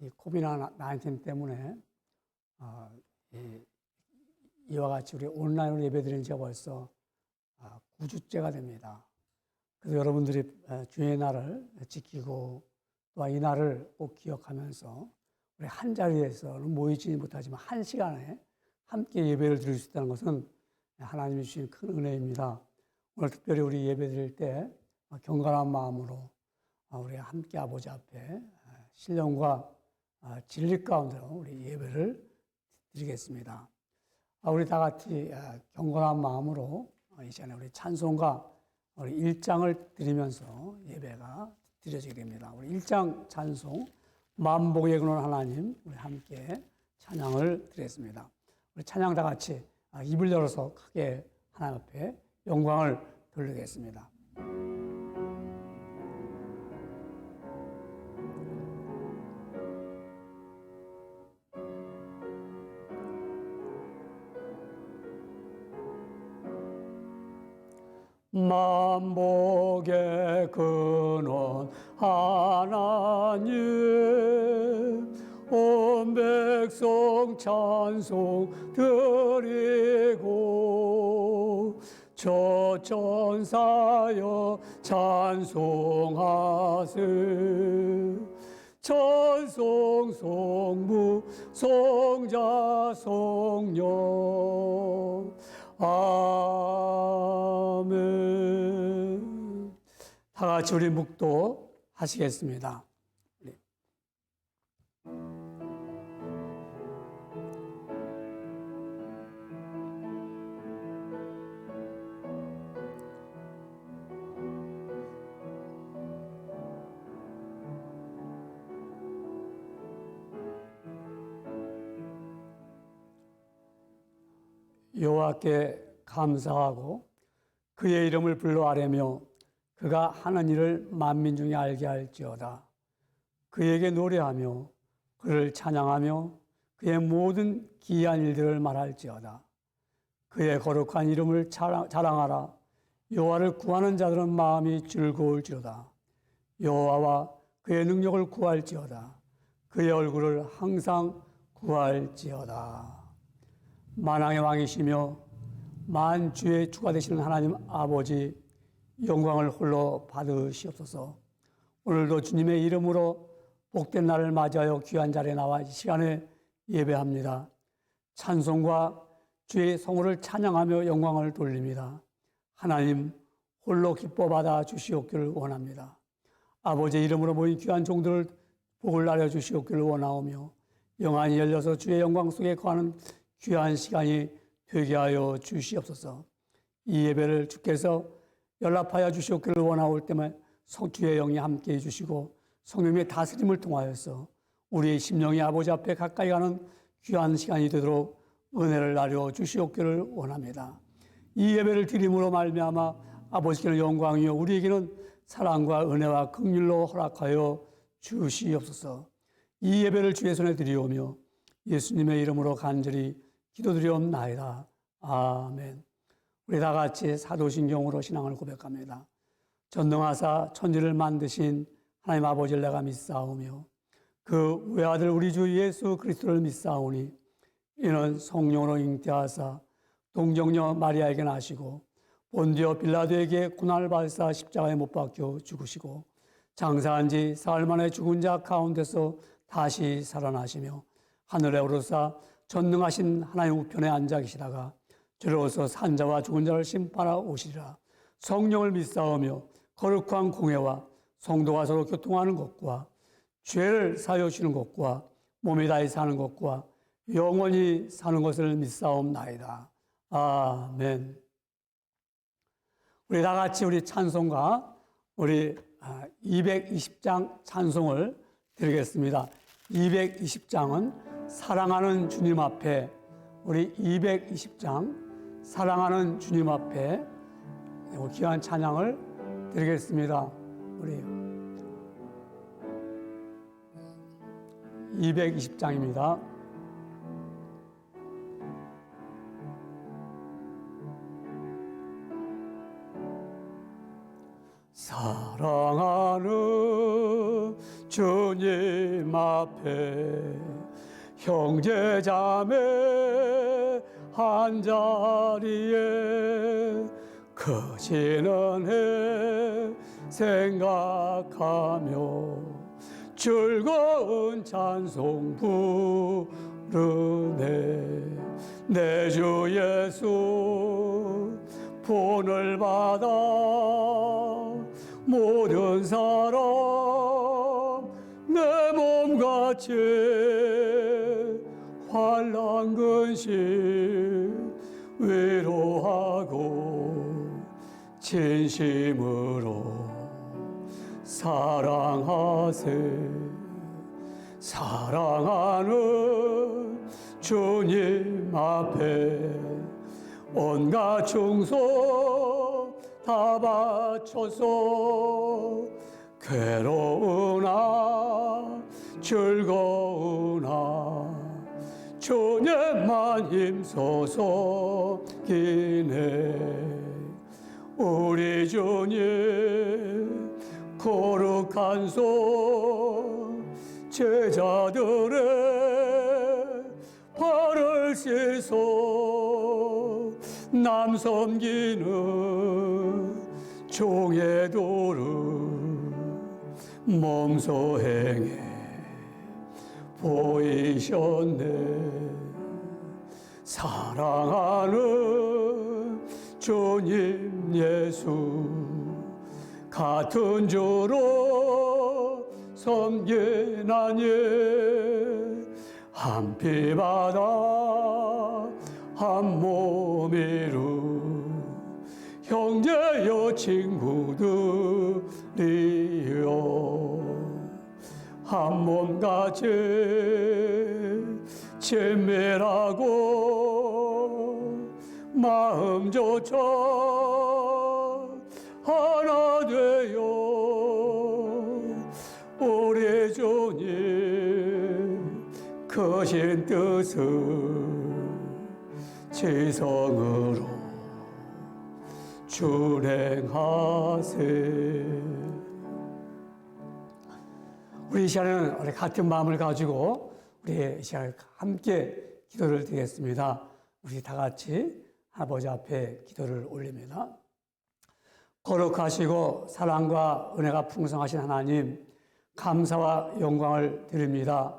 이 코비드-19 때문에 이와 같이 우리 온라인으로 예배드리는 지가 벌써 9주째가 됩니다. 그래서 여러분들이 주의 날을 지키고 또 이 날을 꼭 기억하면서 우리 한 자리에서는 모이지 못하지만 한 시간에 함께 예배를 드릴 수 있다는 것은 하나님이 주신 큰 은혜입니다. 오늘 특별히 우리 예배 드릴 때 경건한 마음으로 우리 함께 아버지 앞에 신령과 진리 가운데로 우리 예배를 드리겠습니다. 우리 다 같이 경건한 마음으로 이 시간에 우리 찬송가 우리 1장을 드리면서 예배가 드려지게 됩니다. 우리 1장 찬송 만복의 근원 하나님 우리 함께 찬양을 드리겠습니다. 우리 찬양 다 같이 입을 열어서 크게 하나님 앞에 영광을 돌리겠습니다. 만복의 근원 하나님 온 백성 찬송 드리고 저 천사여 찬송하세 천송 성부 성자 성령 아멘. 다 같이 우리 묵도 하시겠습니다. 여호와께 감사하고 그의 이름을 불러 아뢰며 그가 하는 일을 만민 중에 알게 할지어다. 그에게 노래하며 그를 찬양하며 그의 모든 기이한 일들을 말할지어다. 그의 거룩한 이름을 자랑하라. 여호와를 구하는 자들은 마음이 즐거울지어다. 여호와와 그의 능력을 구할지어다. 그의 얼굴을 항상 구할지어다. 만왕의 왕이시며 만주의 주가 되시는 하나님 아버지 영광을 홀로 받으시옵소서. 오늘도 주님의 이름으로 복된 날을 맞이하여 귀한 자리에 나와 이 시간에 예배합니다. 찬송과 주의 성호를 찬양하며 영광을 돌립니다. 하나님 홀로 기뻐 받아 주시옵기를 원합니다. 아버지의 이름으로 모인 귀한 종들을 복을 나려 주시옵기를 원하오며 영안이 열려서 주의 영광 속에 거하는 귀한 시간이 되게 하여 주시옵소서. 이 예배를 주께서 연락하여 주시옵기를 원하올 때만 주의 영이 함께해 주시고 성령의 다스림을 통하여서 우리의 심령이 아버지 앞에 가까이 가는 귀한 시간이 되도록 은혜를 나려 주시옵기를 원합니다. 이 예배를 드림으로 말미암아 아버지께는 영광이요 우리에게는 사랑과 은혜와 긍휼로 허락하여 주시옵소서. 이 예배를 주의 손에 드리오며 예수님의 이름으로 간절히 기도드리옵나이다. 아멘. 우리 다 같이 사도신경으로 신앙을 고백합니다. 전능하사 천지를 만드신 하나님 아버지를 내가 믿사오며 그 외아들 우리 주 예수 그리스도를 믿사오니 이는 성령으로 잉태하사 동정녀 마리아에게 나시고 본디오 빌라도에게 고난을 받으사 십자가에 못 박혀 죽으시고 장사한 지 사흘 만에 죽은 자 가운데서 다시 살아나시며 하늘에 오르사 전능하신 하나님 우편에 앉아 계시다가 저로서 산자와 죽은 자를 심판하러 오시리라. 성령을 믿사오며 거룩한 공회와 성도가 서로 교통하는 것과 죄를 사하여 주시는 것과 몸이 다히 사는 것과 영원히 사는 것을 믿사옵나이다. 아멘. 우리 다 같이 우리 찬송가 우리 220장 찬송을 드리겠습니다. 220장은 사랑하는 주님 앞에 우리 220장 사랑하는 주님 앞에 귀한 찬양을 드리겠습니다. 우리 220장입니다. 사랑하는 주님 주님 앞에 형제 자매 한자리에 크시는 해 생각하며 즐거운 찬송 부르네. 내 주 예수 본을 받아 모든 사람 내 몸같이 환난 근심 위로하고 진심으로 사랑하세. 사랑하는 주님 앞에 온갖 충성 다 바쳐서 괴로우나 즐거우나 주님만 힘써서 기네. 우리 주님 거룩한 손 제자들의 발을 씻어 남 섬기는 종의 도를 몸소 행해 보이셨네. 사랑하는 주님 예수 같은 주로 섬기나니 한 피 바다 한 몸이루 형제여 친구들이여 한 몸같이 친밀하고 마음조차 하나 되어 우리 주님 크신 뜻을 지성으로 준행하세. 우리 이 시간에는 우리 같은 마음을 가지고 우리 이 시간에 함께 기도를 드리겠습니다. 우리 다 같이 아버지 앞에 기도를 올립니다. 거룩하시고 사랑과 은혜가 풍성하신 하나님, 감사와 영광을 드립니다.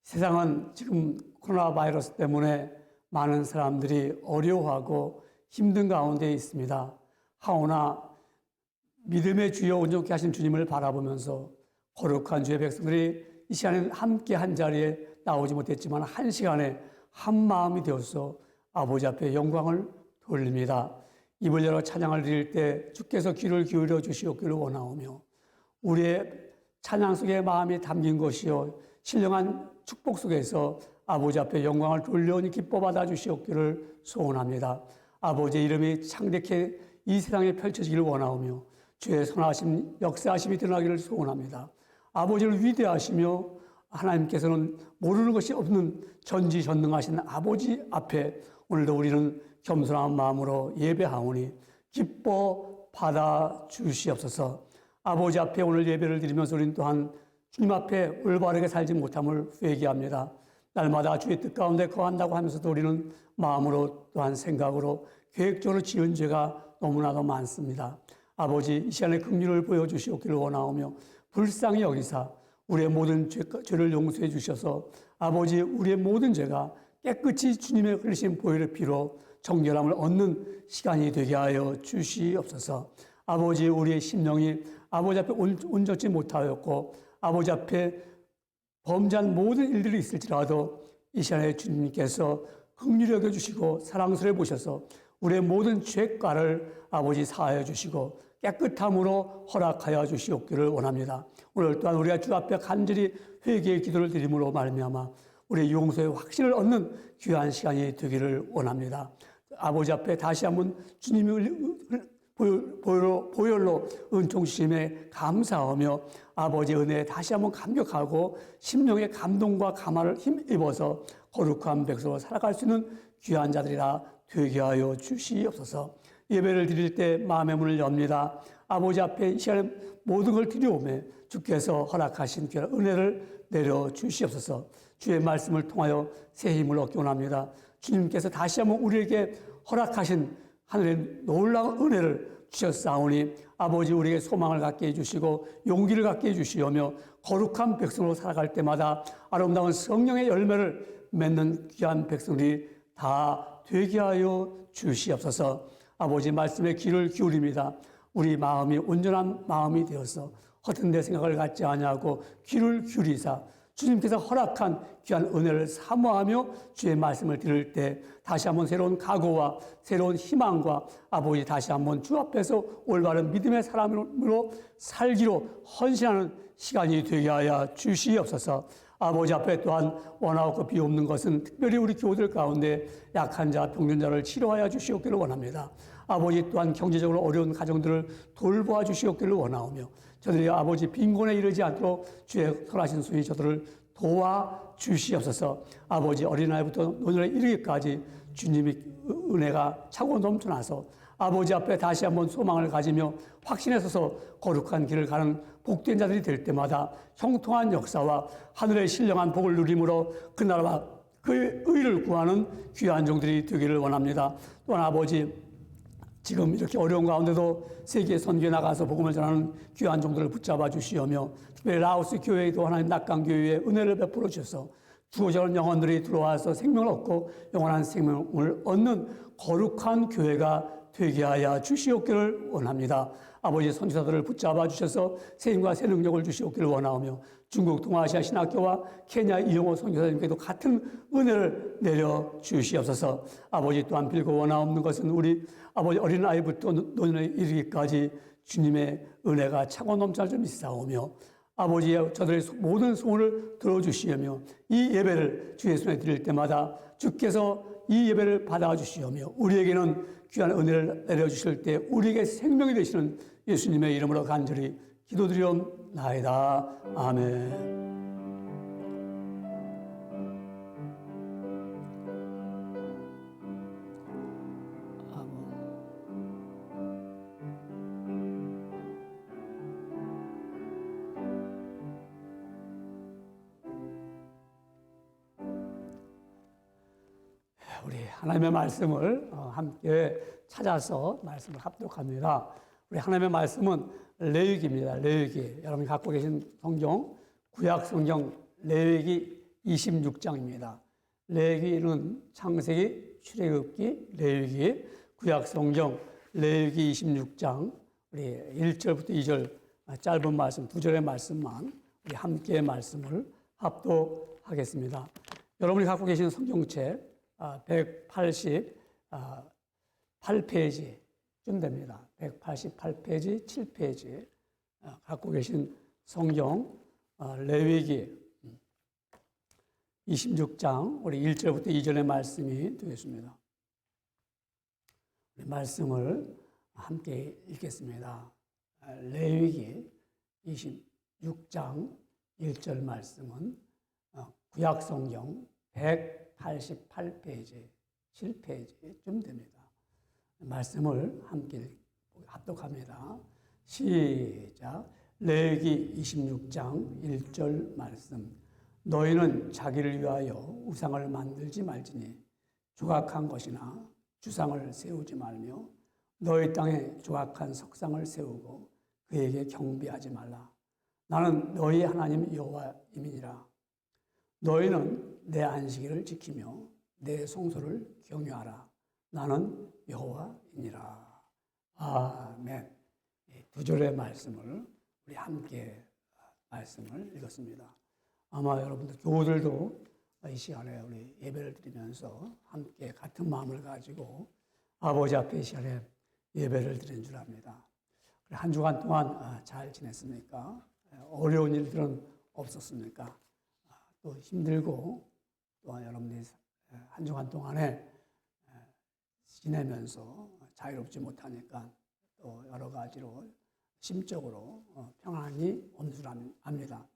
세상은 지금 코로나 바이러스 때문에 많은 사람들이 어려워하고 힘든 가운데 있습니다. 하오나 믿음의 주여 온전케 하신 주님을 바라보면서 거룩한 주의 백성들이 이 시간에 함께 한 자리에 나오지 못했지만 한 시간에 한 마음이 되어서 아버지 앞에 영광을 돌립니다. 입을 열어 찬양을 드릴 때 주께서 귀를 기울여 주시옵기를 원하오며 우리의 찬양 속에 마음이 담긴 것이요 신령한 축복 속에서 아버지 앞에 영광을 돌려오니 기뻐 받아 주시옵기를 소원합니다. 아버지의 이름이 창대케 이 세상에 펼쳐지기를 원하오며 주의 선하심 역사하심이 드러나기를 소원합니다. 아버지를 위대하시며 하나님께서는 모르는 것이 없는 전지전능하신 아버지 앞에 오늘도 우리는 겸손한 마음으로 예배하오니 기뻐 받아 주시옵소서. 아버지 앞에 오늘 예배를 드리면서 우리는 또한 주님 앞에 올바르게 살지 못함을 회개합니다. 날마다 주의 뜻 가운데 거한다고 하면서도 우리는 마음으로 또한 생각으로 계획적으로 지은 죄가 너무나도 많습니다. 아버지 이 시간에 긍휼을 보여주시옵기를 원하오며 불쌍히 여기사 우리의 모든 죄를 용서해 주셔서 아버지 우리의 모든 죄가 깨끗이 주님의 흘리신 보혈의 피로 정결함을 얻는 시간이 되게 하여 주시옵소서. 아버지 우리의 심령이 아버지 앞에 온전치 못하였고 아버지 앞에 범죄한 모든 일들이 있을지라도 이 시간에 주님께서 긍휼히 여겨주시고 사랑스러워 보셔서 우리의 모든 죄가를 아버지 사하여 주시고 깨끗함으로 허락하여 주시옵기를 원합니다. 오늘 또한 우리가 주 앞에 간절히 회개의 기도를 드림으로 말미암아 우리의 용서의 확신을 얻는 귀한 시간이 되기를 원합니다. 아버지 앞에 다시 한번 주님이 보혈로 은총 주심에 감사하며 아버지의 은혜에 다시 한번 감격하고 심령의 감동과 감화를 힘입어서 거룩한 백성으로 살아갈 수 있는 귀한 자들이라 되게 하여 주시옵소서. 예배를 드릴 때 마음의 문을 엽니다. 아버지 앞에 이 시간에 모든 걸 드려오매 주께서 허락하신 귀한 은혜를 내려 주시옵소서. 주의 말씀을 통하여 새 힘을 얻기 원합니다. 주님께서 다시 한번 우리에게 허락하신 하늘의 놀라운 은혜를 주셨사오니 아버지 우리에게 소망을 갖게 해주시고 용기를 갖게 해주시오며 거룩한 백성으로 살아갈 때마다 아름다운 성령의 열매를 맺는 귀한 백성들이 다 되게 하여 주시옵소서. 아버지 말씀에 귀를 기울입니다. 우리 마음이 온전한 마음이 되어서 헛된 데 생각을 갖지 아니하고 귀를 기울이사 주님께서 허락한 귀한 은혜를 사모하며 주의 말씀을 들을 때 다시 한번 새로운 각오와 새로운 희망과 아버지 다시 한번 주 앞에서 올바른 믿음의 사람으로 살기로 헌신하는 시간이 되게 하여 주시옵소서. 아버지 앞에 또한 원하고 비옵는 것은 특별히 우리 교우들 가운데 약한 자, 병든자를 치료하여 주시옵기를 원합니다. 아버지 또한 경제적으로 어려운 가정들을 돌보아 주시옵기를 원하오며 저들이 아버지 빈곤에 이르지 않도록 주의 선하신 손이 저들을 도와 주시옵소서. 아버지 어린아이부터 노년에 이르기까지 주님의 은혜가 차고 넘쳐나서 아버지 앞에 다시 한번 소망을 가지며 확신에 서서 거룩한 길을 가는 복된 자들이 될 때마다 형통한 역사와 하늘의 신령한 복을 누림으로 그 나라와 그 의를 구하는 귀한 종들이 되기를 원합니다. 또한 아버지 지금 이렇게 어려운 가운데도 세계 선교에 나가서 복음을 전하는 귀한 종들을 붙잡아 주시오며 특별히 라오스 교회에도 하나님 낙강교회에 은혜를 베풀어 주셔서 죽어져가는 영혼들이 들어와서 생명을 얻고 영원한 생명을 얻는 거룩한 교회가 되게 하여 주시옵기를 원합니다. 아버지 선지자들을 붙잡아 주셔서 새 힘과 새 능력을 주시옵기를 원하오며 중국 동아시아 신학교와 케냐 이용호 선교사님께도 같은 은혜를 내려 주시옵소서. 아버지 또한 빌고 원하옵는 것은 우리 아버지 어린아이부터 노년에 이르기까지 주님의 은혜가 차고 넘쳐날 줄 믿사오며 아버지의 저들의 모든 소원을 들어주시오며 이 예배를 주의 손에 드릴 때마다 주께서 이 예배를 받아주시오며 우리에게는 귀한 은혜를 내려주실 때 우리에게 생명이 되시는 예수님의 이름으로 간절히 기도드리옵나이다. 아멘. 우리 하나님의 말씀을 함께 찾아서 말씀을 합독합니다. 우리 하나님의 말씀은 레위기입니다. 레위기. 여러분이 갖고 계신 성경, 구약 성경 레위기 26장입니다. 레위기는 창세기, 출애굽기, 레위기, 구약 성경 레위기 26장 우리 1절부터 2절 짧은 말씀, 2절의 말씀만 우리 함께 말씀을 합독하겠습니다. 여러분이 갖고 계신 성경책 188페이지쯤 됩니다. 188페이지, 7페이지 갖고 계신 성경 레위기 26장 우리 1절부터 2절의 말씀이 되겠습니다. 말씀을 함께 읽겠습니다. 레위기 26장 1절 말씀은 구약 성경 188페이지, 7페이지쯤 됩니다. 말씀을 함께 합독합니다. 시작. 레위기 26장 1절 말씀. 너희는 자기를 위하여 우상을 만들지 말지니 조각한 것이나 주상을 세우지 말며 너희 땅에 조각한 석상을 세우고 그에게 경배하지 말라. 나는 너희 하나님 여호와임이니라. 너희는 내 안식일을 지키며 내 성소를 경유하라. 나는 여호와이니라. 아멘. 두 절의 말씀을 우리 함께 말씀을 읽었습니다. 아마 여러분들 교우들도 이 시간에 우리 예배를 드리면서 함께 같은 마음을 가지고 아버지 앞에 이 시간에 예배를 드린 줄 압니다. 한 주간 동안 잘 지냈습니까? 어려운 일들은 없었습니까? 또 힘들고 또 여러분들이 한 주간 동안에 지내면서 자유롭지 못하니까 또 여러 가지로 심적으로 평안이 없는 줄 압니다.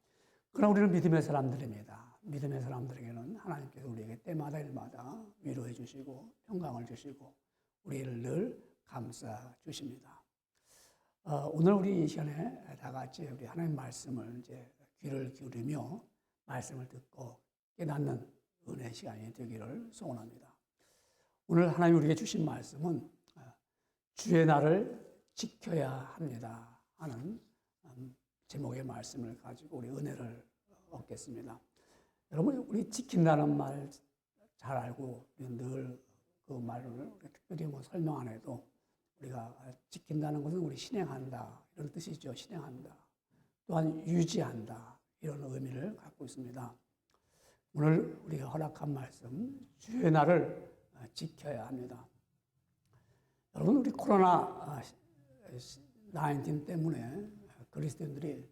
그러나 우리는 믿음의 사람들입니다. 믿음의 사람들에게는 하나님께서 우리에게 때마다 일마다 위로해 주시고 평강을 주시고 우리를 늘 감싸 주십니다. 오늘 우리 이 시간에 다 같이 우리 하나님 말씀을 이제 귀를 기울이며 말씀을 듣고 깨닫는 은혜 시간이 되기를 소원합니다. 오늘 하나님 우리에게 주신 말씀은 주의 날을 지켜야 합니다 하는 제목의 말씀을 가지고 우리 은혜를 얻겠습니다. 여러분, 우리 지킨다는 말 잘 알고 늘 그 말을 특별히 설명 안 해도 우리가 지킨다는 것은 우리 실행한다 이런 뜻이죠. 실행한다. 또한 유지한다 이런 의미를 갖고 있습니다. 오늘 우리가 허락한 말씀 주의 날을 지켜야 합니다. 여러분, 우리 코로나 19 때문에 그리스도인들이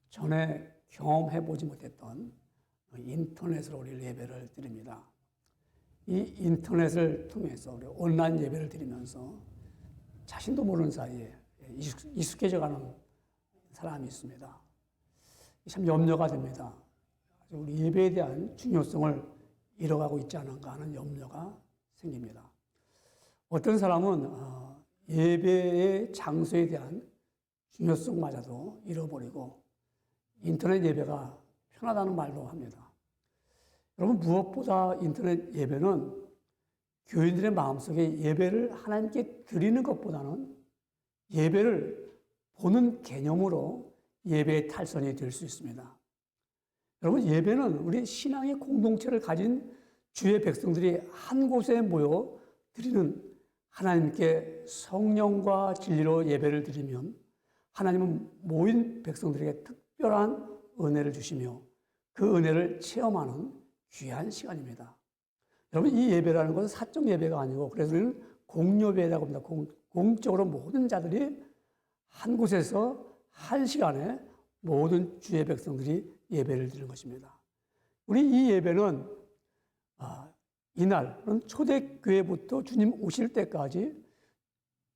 전에 경험해보지 못했던 인터넷으로 우리 예배를 드립니다. 이 인터넷을 통해서 우리 온라인 예배를 드리면서 자신도 모르는 사이에 익숙해져가는 사람이 있습니다. 참 염려가 됩니다. 우리 예배에 대한 중요성을 잃어가고 있지 않은가 하는 염려가 생깁니다. 어떤 사람은 예배의 장소에 대한 중요성마저도 잃어버리고 인터넷 예배가 편하다는 말도 합니다. 여러분, 무엇보다 인터넷 예배는 교인들의 마음속에 예배를 하나님께 드리는 것보다는 예배를 보는 개념으로 예배의 탈선이 될 수 있습니다. 여러분, 예배는 우리 신앙의 공동체를 가진 주의 백성들이 한 곳에 모여 드리는 하나님께 성령과 진리로 예배를 드리면 하나님은 모인 백성들에게 특별한 은혜를 주시며 그 은혜를 체험하는 귀한 시간입니다. 여러분, 이 예배라는 것은 사적 예배가 아니고 그래서 우리는 공예배라고 합니다. 공적으로 모든 자들이 한 곳에서 한 시간에 모든 주의 백성들이 예배를 드리는 것입니다. 우리 이 예배는 이날은 초대교회부터 주님 오실 때까지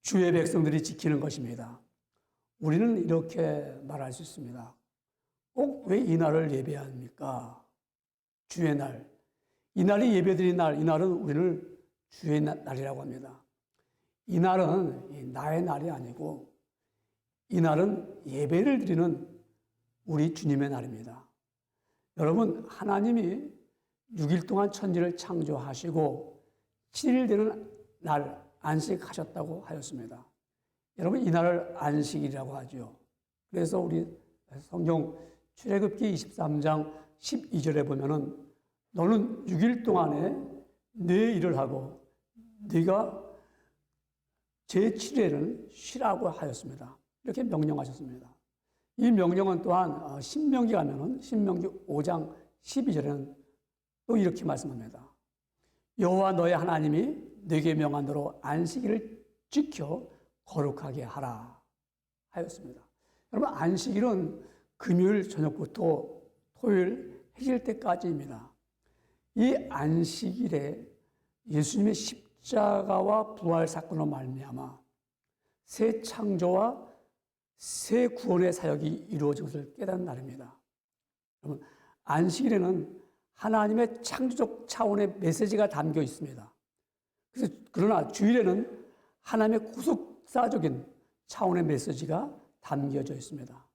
주의 백성들이 지키는 것입니다. 우리는 이렇게 말할 수 있습니다. 꼭 왜 이날을 예배해야 합니까? 주의 날. 이날이 예배드린 날, 이날은 우리를 주의 날이라고 합니다. 이날은 나의 날이 아니고 이날은 예배를 드리는 우리 주님의 날입니다. 여러분, 하나님이 6일 동안 천지를 창조하시고 7일 되는 날 안식하셨다고 하였습니다. 여러분, 이 날을 안식이라고 하죠. 그래서 우리 성경 출애굽기 23장 12절에 보면은 너는 6일 동안에 내 일을 하고 네가 제7일에는 쉬라고 하였습니다. 이렇게 명령하셨습니다. 이 명령은 또한 신명기 가면은 신명기 5장 12절에는 또 이렇게 말씀합니다. 여호와 너의 하나님이 네게 명한 대로 안식일을 지켜 거룩하게 하라 하였습니다. 여러분, 안식일은 금요일 저녁부터 토요일 해질 때까지입니다. 이 안식일에 예수님의 십자가와 부활 사건으로 말미암아 새 창조와 새 구원의 사역이 이루어진 것을 깨닫는 날입니다. 여러분, 안식일에는 하나님의 창조적 차원의 메시지가 담겨 있습니다. 그러나 주일에는 하나님의 구속사적인 차원의 메시지가 담겨져 있습니다.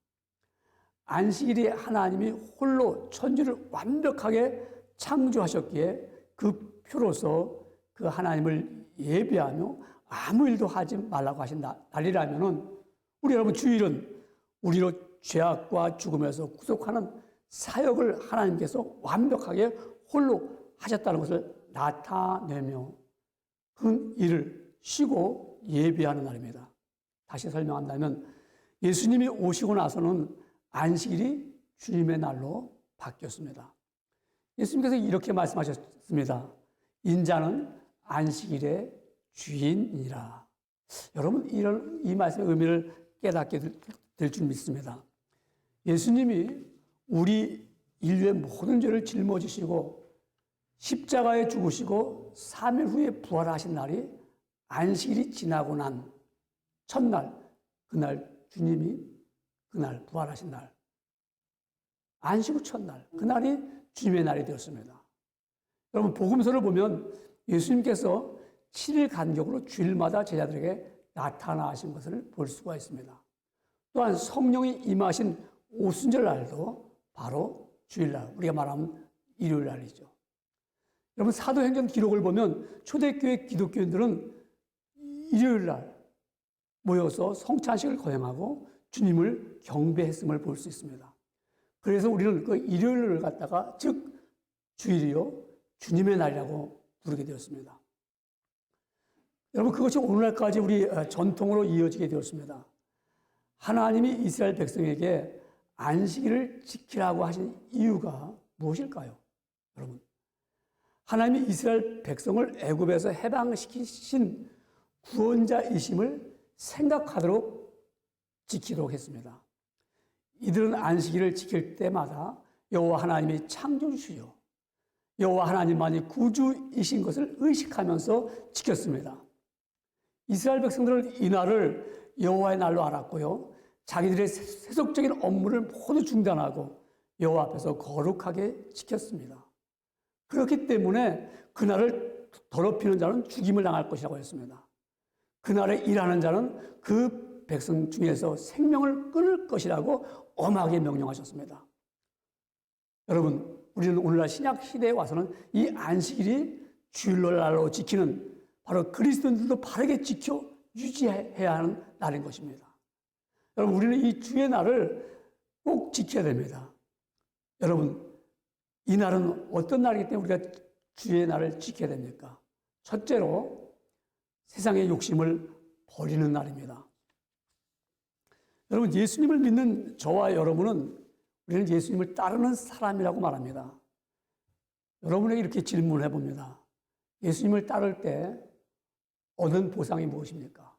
안식일이 하나님이 홀로 천지를 완벽하게 창조하셨기에 그 표로서 그 하나님을 예배하며 아무 일도 하지 말라고 하신 날이라면은 우리 여러분, 주일은 우리로 죄악과 죽음에서 구속하는 사역을 하나님께서 완벽하게 홀로 하셨다는 것을 나타내며 그 일을 쉬고 예배하는 날입니다. 다시 설명한다면 예수님이 오시고 나서는 안식일이 주님의 날로 바뀌었습니다. 예수님께서 이렇게 말씀하셨습니다. 인자는 안식일의 주인이라. 여러분, 이 말씀의 의미를 깨닫게 될 줄 믿습니다. 예수님이 우리 인류의 모든 죄를 짊어지시고 십자가에 죽으시고 3일 후에 부활하신 날이 안식일이 지나고 난 첫날, 그날 주님이 그날 부활하신 날, 안식 후 첫날, 그날이 주님의 날이 되었습니다. 여러분, 복음서를 보면 예수님께서 7일 간격으로 주일마다 제자들에게 나타나신 것을 볼 수가 있습니다. 또한 성령이 임하신 오순절 날도 바로 주일날, 우리가 말하면 일요일 날이죠. 여러분, 사도행전 기록을 보면 초대교회 기독교인들은 일요일 날 모여서 성찬식을 거행하고 주님을 경배했음을 볼 수 있습니다. 그래서 우리는 그 일요일을 갖다가 즉 주일이요 주님의 날이라고 부르게 되었습니다. 여러분, 그것이 오늘날까지 우리 전통으로 이어지게 되었습니다. 하나님이 이스라엘 백성에게 안식일을 지키라고 하신 이유가 무엇일까요? 여러분, 하나님이 이스라엘 백성을 애굽에서 해방시키신 구원자이심을 생각하도록 지키도록 했습니다. 이들은 안식일을 지킬 때마다 여호와 하나님이 창조주시요 여호와 하나님만이 구주이신 것을 의식하면서 지켰습니다. 이스라엘 백성들은 이 날을 여호와의 날로 알았고요, 자기들의 세속적인 업무를 모두 중단하고 여호와 앞에서 거룩하게 지켰습니다. 그렇기 때문에 그날을 더럽히는 자는 죽임을 당할 것이라고 했습니다. 그날에 일하는 자는 그 백성 중에서 생명을 끊을 것이라고 엄하게 명령하셨습니다. 여러분, 우리는 오늘날 신약 시대에 와서는 이 안식일이 주일날로 지키는 바로 그리스도인들도 바르게 지켜 유지해야 하는 날인 것입니다. 여러분, 우리는 이 주의 날을 꼭 지켜야 됩니다. 여러분, 이 날은 어떤 날이기 때문에 우리가 주의 날을 지켜야 됩니까? 첫째로 세상의 욕심을 버리는 날입니다. 여러분, 예수님을 믿는 저와 여러분은 우리는 예수님을 따르는 사람이라고 말합니다. 여러분에게 이렇게 질문해 봅니다. 예수님을 따를 때 얻은 보상이 무엇입니까?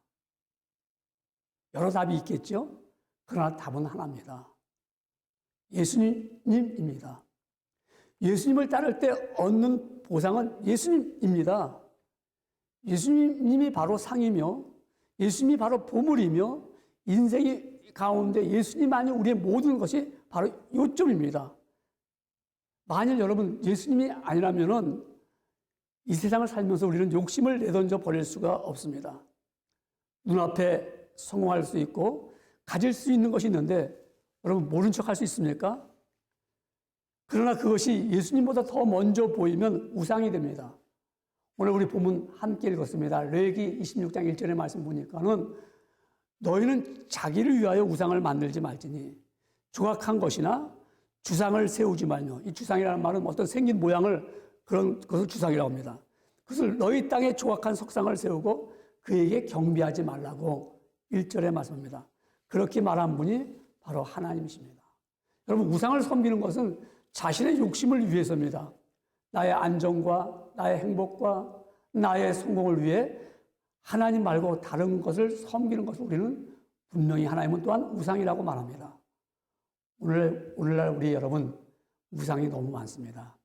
여러 답이 있겠죠? 그러나 답은 하나입니다. 예수님입니다. 예수님을 따를 때 얻는 보상은 예수님입니다. 예수님이 바로 상이며 예수님이 바로 보물이며 인생의 가운데 예수님만이 우리의 모든 것이 바로 요점입니다. 만일 여러분 예수님이 아니라면은 이 세상을 살면서 우리는 욕심을 내던져 버릴 수가 없습니다. 눈앞에 성공할 수 있고 가질 수 있는 것이 있는데 여러분 모른 척 할 수 있습니까? 그러나 그것이 예수님보다 더 먼저 보이면 우상이 됩니다. 오늘 우리 본문 함께 읽었습니다. 레위기 26장 1절의 말씀 보니까는 너희는 자기를 위하여 우상을 만들지 말지니 조각한 것이나 주상을 세우지 말며, 이 주상이라는 말은 어떤 생긴 모양을 그런 것을 주상이라고 합니다. 그것을 너희 땅에 조각한 석상을 세우고 그에게 경배하지 말라고 1절에 말씀합니다. 그렇게 말한 분이 바로 하나님이십니다. 여러분, 우상을 섬기는 것은 자신의 욕심을 위해서입니다. 나의 안정과 나의 행복과 나의 성공을 위해 하나님 말고 다른 것을 섬기는 것을 우리는 분명히 하나님은 또한 우상이라고 말합니다. 오늘날 우리 여러분 우상이 너무 많습니다.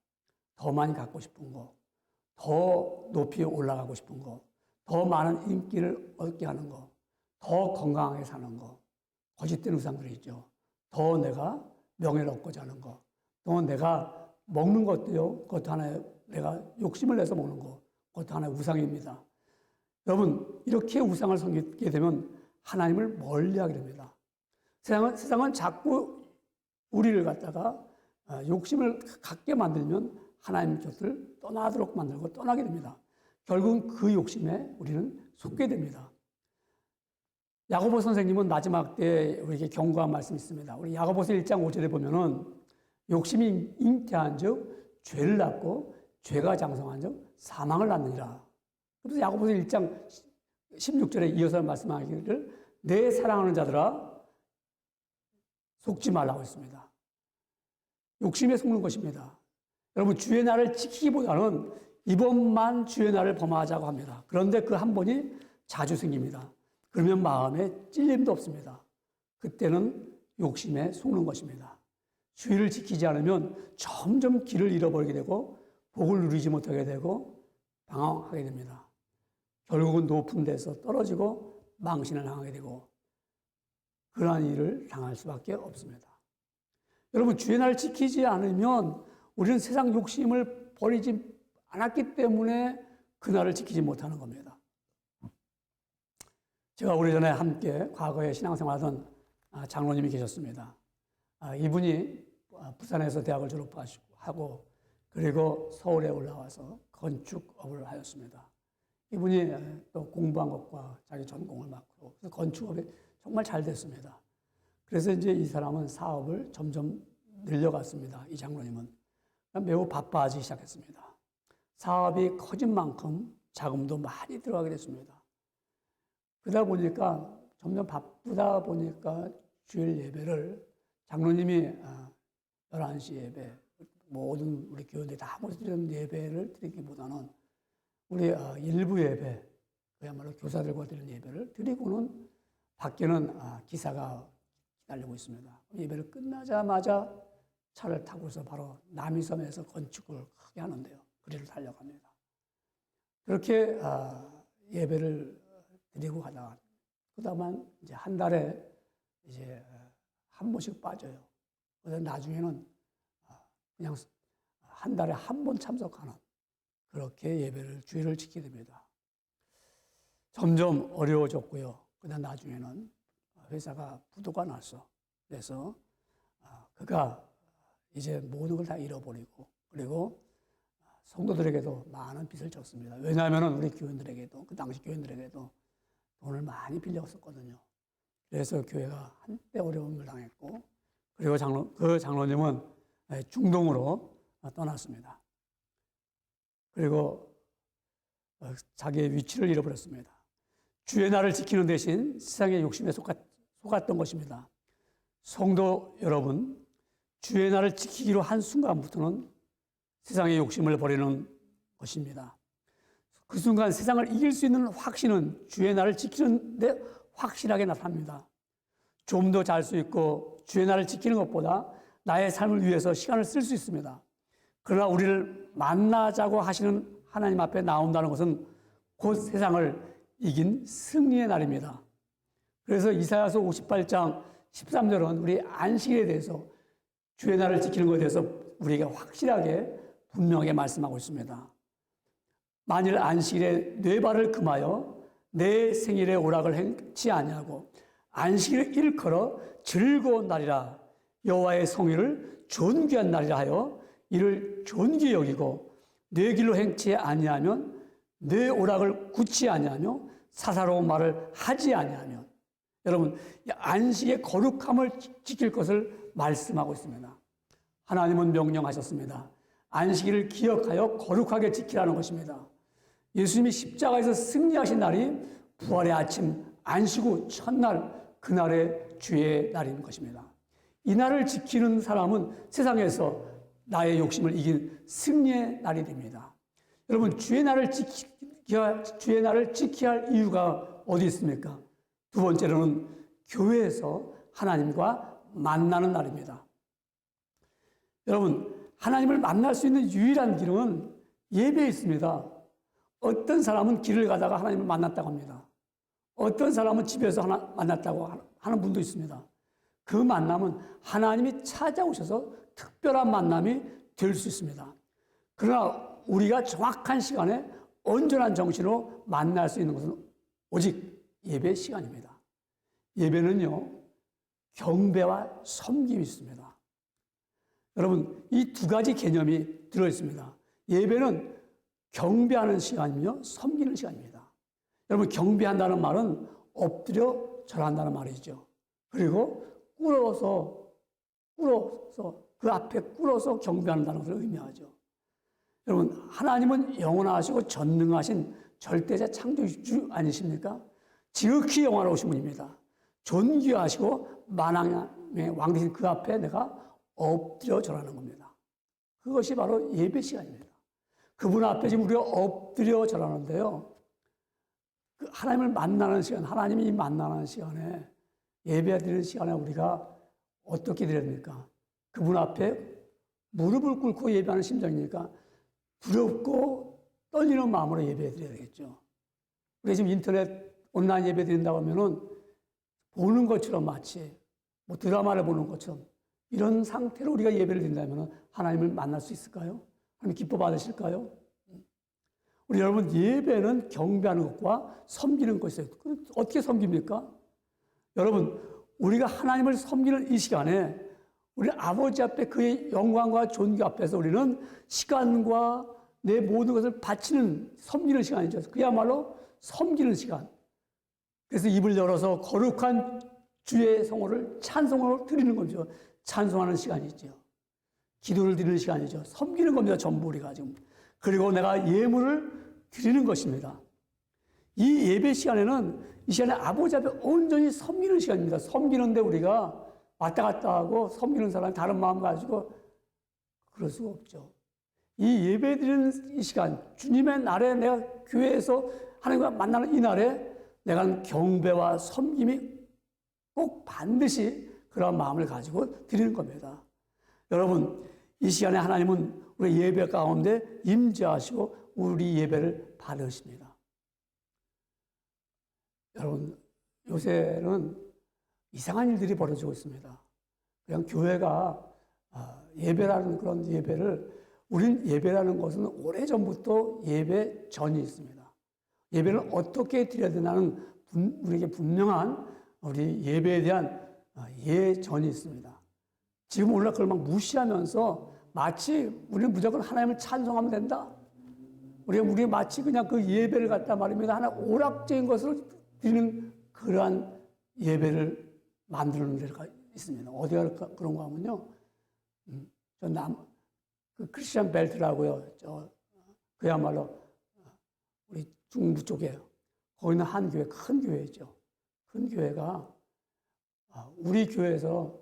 더 많이 갖고 싶은 거, 더 높이 올라가고 싶은 거, 더 많은 인기를 얻게 하는 거, 더 건강하게 사는 거, 거짓된 우상들이 있죠. 더 내가 명예를 얻고자 하는 거, 또 내가 먹는 것도요, 그것도 하나의 내가 욕심을 내서 먹는 거, 그것도 하나의 우상입니다. 여러분, 이렇게 우상을 섬기게 되면 하나님을 멀리하게 됩니다. 세상은 자꾸 우리를 갖다가 욕심을 갖게 만들면 하나님 곁을 떠나도록 만들고 떠나게 됩니다. 결국은 그 욕심에 우리는 속게 됩니다. 야고보 선생님은 마지막 때 우리에게 경고한 말씀이 있습니다. 우리 야고보서 1장 5절에 보면은 욕심이 잉태한 즉 죄를 낳고 죄가 장성한 즉 사망을 낳느니라. 그래서 야고보서 1장 16절에 이어서 말씀하기를 내 사랑하는 자들아 속지 말라고 했습니다. 욕심에 속는 것입니다. 여러분, 주의 날을 지키기보다는 이번만 주의 날을 범하자고 합니다. 그런데 그 한 번이 자주 생깁니다. 그러면 마음에 찔림도 없습니다. 그때는 욕심에 속는 것입니다. 주의를 지키지 않으면 점점 길을 잃어버리게 되고 복을 누리지 못하게 되고 방황하게 됩니다. 결국은 높은 데서 떨어지고 망신을 당하게 되고 그러한 일을 당할 수밖에 없습니다. 여러분, 주의 날을 지키지 않으면 우리는 세상 욕심을 버리지 않았기 때문에 그날을 지키지 못하는 겁니다. 제가 오래전에 함께 과거에 신앙생활하던 장로님이 계셨습니다. 이분이 부산에서 대학을 졸업하고 그리고 서울에 올라와서 건축업을 하였습니다. 이분이 또 공부한 것과 자기 전공을 맡고 건축업이 정말 잘 됐습니다. 그래서 이제 이 사람은 사업을 점점 늘려갔습니다. 이 장로님은 매우 바빠지기 시작했습니다. 사업이 커진 만큼 자금도 많이 들어가게 됐습니다. 그러다 보니까 점점 바쁘다 보니까 주일 예배를 장로님이 11시 예배, 모든 우리 교인들이 다 모여서 드리는 예배를 드리기보다는 우리 일부 예배, 그야말로 교사들과 드리는 예배를 드리고는 밖에는 기사가 기다리고 있습니다. 예배를 끝나자마자 차를 타고서 바로 남이섬에서 건축을 크게 하는데요. 그리로 달려갑니다. 그렇게 예배를 드리고 가다가 그다음에 이제 한 달에 이제 한 번씩 빠져요. 그래서 나중에는 그냥 한 달에 한 번 참석하는 그렇게 예배를 주일을 지키게 됩니다. 점점 어려워졌고요. 그다음 나중에는 회사가 부도가 났어. 그래서 그가 이제 모든 걸 다 잃어버리고 그리고 성도들에게도 많은 빚을 졌습니다. 왜냐하면 우리 교인들에게도 그 당시 교인들에게도 돈을 많이 빌렸었거든요. 그래서 교회가 한때 어려움을 당했고 그리고 그 장로님은 중동으로 떠났습니다. 그리고 자기의 위치를 잃어버렸습니다. 주의 날을 지키는 대신 세상의 욕심에 속았던 것입니다. 성도 여러분, 주의 날을 지키기로 한 순간부터는 세상의 욕심을 버리는 것입니다. 그 순간 세상을 이길 수 있는 확신은 주의 날을 지키는데 확실하게 나타납니다. 좀 더 잘 수 있고 주의 날을 지키는 것보다 나의 삶을 위해서 시간을 쓸 수 있습니다. 그러나 우리를 만나자고 하시는 하나님 앞에 나온다는 것은 곧 세상을 이긴 승리의 날입니다. 그래서 이사야서 58장 13절은 우리 안식일에 대해서 주의 날을 지키는 것에 대해서 우리에게 확실하게 분명하게 말씀하고 있습니다. 만일 안식일에 네 발을 금하여 내 생일에 오락을 행치 아니하고 안식일을 일컬어 즐거운 날이라 여호와의 성일을 존귀한 날이라 하여 이를 존귀히 여기고 내 길로 행치 아니하면 내 오락을 굳지 아니하며 사사로운 말을 하지 아니하면 여러분 안식의 거룩함을 지킬 것을 말씀하고 있습니다. 하나님은 명령하셨습니다. 안식일을 기억하여 거룩하게 지키라는 것입니다. 예수님이 십자가에서 승리하신 날이 부활의 아침 안식 후 첫날 그날의 주의 날인 것입니다. 이 날을 지키는 사람은 세상에서 나의 욕심을 이긴 승리의 날이 됩니다. 여러분 주의 날을 지켜야 할 이유가 어디 있습니까? 두 번째로는 교회에서 하나님과 만나는 날입니다. 여러분 하나님을 만날 수 있는 유일한 길은 예배에 있습니다. 어떤 사람은 길을 가다가 하나님을 만났다고 합니다. 어떤 사람은 집에서 만났다고 하는 분도 있습니다. 그 만남은 하나님이 찾아오셔서 특별한 만남이 될 수 있습니다. 그러나 우리가 정확한 시간에 온전한 정신으로 만날 수 있는 것은 오직 예배 시간입니다. 예배는요, 경배와 섬김이 있습니다. 여러분, 이 두 가지 개념이 들어있습니다. 예배는 경배하는 시간이며 섬기는 시간입니다. 여러분, 경배한다는 말은 엎드려 절한다는 말이죠. 그리고 꿇어서 그 앞에 꿇어서 경배한다는 것을 의미하죠. 여러분, 하나님은 영원하시고 전능하신 절대자 창조주 아니십니까? 지극히 영화로우신 분입니다. 존귀하시고 만왕의 왕 되신 그 앞에 내가 엎드려 절하는 겁니다. 그것이 바로 예배 시간입니다. 그분 앞에 지금 우리가 엎드려 절하는데요. 그 하나님을 만나는 시간, 하나님이 만나는 시간에 예배 드리는 시간에 우리가 어떻게 드려야 됩니까? 그분 앞에 무릎을 꿇고 예배하는 심정이니까 두렵고 떨리는 마음으로 예배 드려야 되겠죠. 우리 지금 인터넷 온라인 예배 드린다고 하면은 보는 것처럼 마치 뭐 드라마를 보는 것처럼 이런 상태로 우리가 예배를 드린다면 하나님을 만날 수 있을까요? 하나님 기뻐 받으실까요? 우리 여러분 예배는 경배하는 것과 섬기는 것이에요. 어떻게 섬깁니까? 여러분 우리가 하나님을 섬기는 이 시간에 우리 아버지 앞에 그의 영광과 존귀 앞에서 우리는 시간과 내 모든 것을 바치는 섬기는 시간이죠. 그야말로 섬기는 시간. 그래서 입을 열어서 거룩한 주의 성호를 찬송으로 드리는 거죠. 찬송하는 시간이죠. 기도를 드리는 시간이죠. 섬기는 겁니다. 전부 우리가 지금. 그리고 내가 예물을 드리는 것입니다. 이 예배 시간에는 이 시간에 아버지 앞에 온전히 섬기는 시간입니다. 섬기는데 우리가 왔다 갔다 하고 섬기는 사람이 다른 마음 가지고 그럴 수가 없죠. 이 예배 드리는 이 시간, 주님의 날에 내가 교회에서 하나님과 만나는 이 날에 내가 경배와 섬김이 꼭 반드시 그런 마음을 가지고 드리는 겁니다. 여러분, 이 시간에 하나님은 우리 예배 가운데 임재하시고 우리 예배를 받으십니다. 여러분, 요새는 이상한 일들이 벌어지고 있습니다. 그냥 교회가 예배라는 그런 예배를, 우린 예배라는 것은 오래전부터 예배 전이 있습니다. 예배를 어떻게 드려야 되나는 우리에게 분명한 우리 예배에 대한 예전이 있습니다. 지금 오늘날 그걸 막 무시하면서 마치 우리는 무조건 하나님을 찬송하면 된다. 우리가 마치 그냥 그 예배를 갖다 말입니다. 하나 오락적인 것을 드리는 그러한 예배를 만드는 데가 있습니다. 어디가 그런가 하면요. 그 크리스천 벨트라고요. 그야말로 우리 중부 쪽에 거기는 한 교회, 큰 교회죠. 큰 교회가 우리 교회에서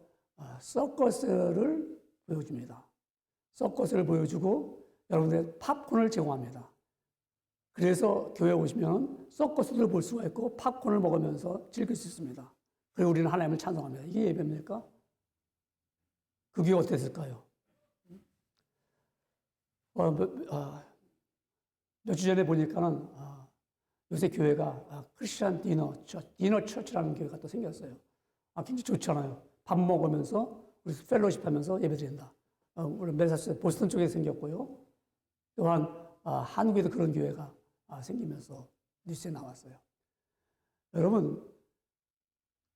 서커스를 보여줍니다. 서커스를 보여주고 여러분들 팝콘을 제공합니다. 그래서 교회에 오시면 서커스를 볼 수가 있고 팝콘을 먹으면서 즐길 수 있습니다. 그리고 우리는 하나님을 찬송합니다. 이게 예배입니까? 그게 어땠을까요? 몇 주 전에 보니까는 요새 교회가 크리스천 디너 처치라는 교회가 또 생겼어요. 굉장히 좋잖아요. 밥 먹으면서 우리 펠로십 하면서 예배 드린다. 우리 메사스 보스턴 쪽에 생겼고요. 또한 한국에도 그런 교회가 생기면서 뉴스에 나왔어요. 여러분,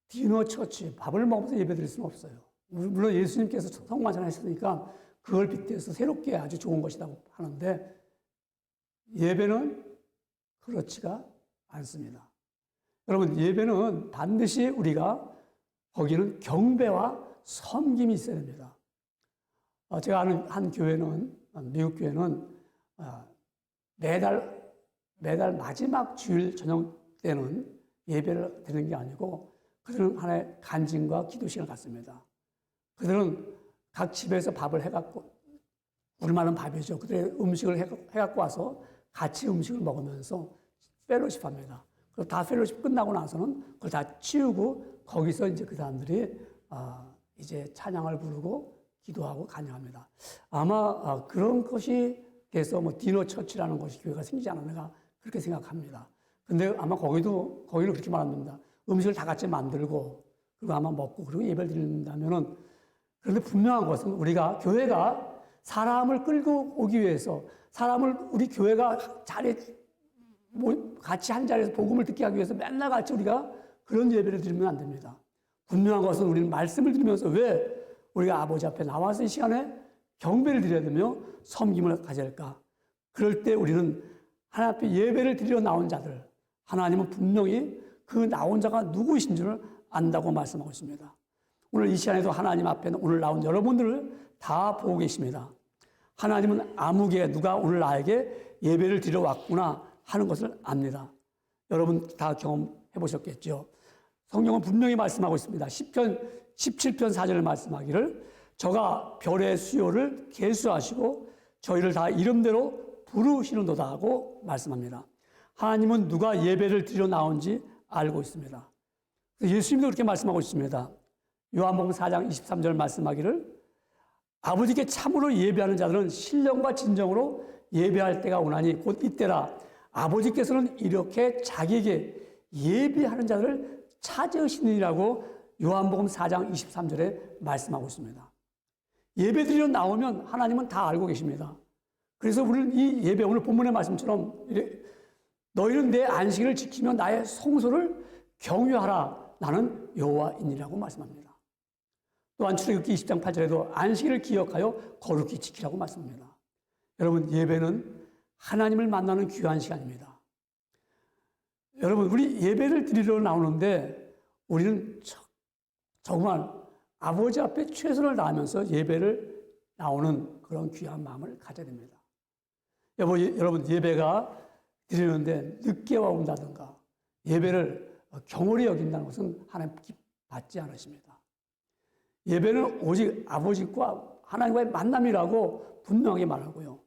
디너 처치, 밥을 먹으면서 예배 드릴 수는 없어요. 물론 예수님께서 성만찬 하셨으니까 그걸 빗대서 새롭게 아주 좋은 것이라고 하는데 예배는 그렇지가 않습니다. 여러분, 예배는 반드시 우리가 거기는 경배와 섬김이 있어야 됩니다. 제가 아는 한 교회는, 미국 교회는 매달 마지막 주일 저녁 때는 예배를 드리는 게 아니고 그들은 하나의 간증과 기도 시간을 갖습니다. 그들은 각 집에서 밥을 해갖고, 우리말은 밥이죠. 그들의 음식을 해갖고 와서 같이 음식을 먹으면서 펠로십 합니다. 그리고 다 펠로십 끝나고 나서는 그걸 다 치우고 거기서 이제 그 사람들이 이제 찬양을 부르고 기도하고 간증합니다. 아마 그런 것이 돼서 뭐 디너 처치라는 것이 교회가 생기지 않았나 그렇게 생각합니다. 근데 아마 거기는 그렇게 말합니다. 음식을 다 같이 만들고 그리고 아마 먹고 그리고 예배를 드린다면은, 그런데 분명한 것은 우리가 교회가 사람을 끌고 오기 위해서 우리 교회가 같이 한 자리에서 복음을 듣게 하기 위해서 맨날 같이 우리가 그런 예배를 드리면 안 됩니다. 분명한 것은 우리는 말씀을 드리면서 왜 우리가 아버지 앞에 나와서 이 시간에 경배를 드려야 되며 섬김을 가져야 할까? 그럴 때 우리는 하나님 앞에 예배를 드리러 나온 자들, 하나님은 분명히 그 나온 자가 누구이신 줄을 안다고 말씀하고 있습니다. 오늘 이 시간에도 하나님 앞에 오늘 나온 여러분들을 다 보고 계십니다. 하나님은 아무개 누가 오늘 나에게 예배를 드리러 왔구나 하는 것을 압니다. 여러분 다 경험해 보셨겠죠. 성경은 분명히 말씀하고 있습니다. 시편 17편 4절을 말씀하기를 저가 별의 수요를 계수하시고 저희를 다 이름대로 부르시는도다 하고 말씀합니다. 하나님은 누가 예배를 드리러 나온지 알고 있습니다. 예수님도 그렇게 말씀하고 있습니다. 요한복음 4장 23절 말씀하기를 아버지께 참으로 예배하는 자들은 신령과 진정으로 예배할 때가 오나니 곧 이때라. 아버지께서는 이렇게 자기에게 예배하는 자들을 찾으시느니라고 요한복음 4장 23절에 말씀하고 있습니다. 예배 드리러 나오면 하나님은 다 알고 계십니다. 그래서 우리는 이 예배, 오늘 본문의 말씀처럼 너희는 내 안식일을 지키며 나의 성소를 경유하라. 나는 여호와이니라고 말씀합니다. 또한 출애굽기 20장 8절에도 안식일을 기억하여 거룩히 지키라고 말씀합니다. 여러분, 예배는 하나님을 만나는 귀한 시간입니다. 여러분, 우리 예배를 드리러 나오는데 우리는 정말 아버지 앞에 최선을 다하면서 예배를 나오는 그런 귀한 마음을 가져야 됩니다. 여러분, 예배가 드리는데 늦게 와온다든가 예배를 경홀히 여긴다는 것은 하나님 받지 않으십니다. 예배는 오직 아버지과 하나님과의 만남이라고 분명하게 말하고요.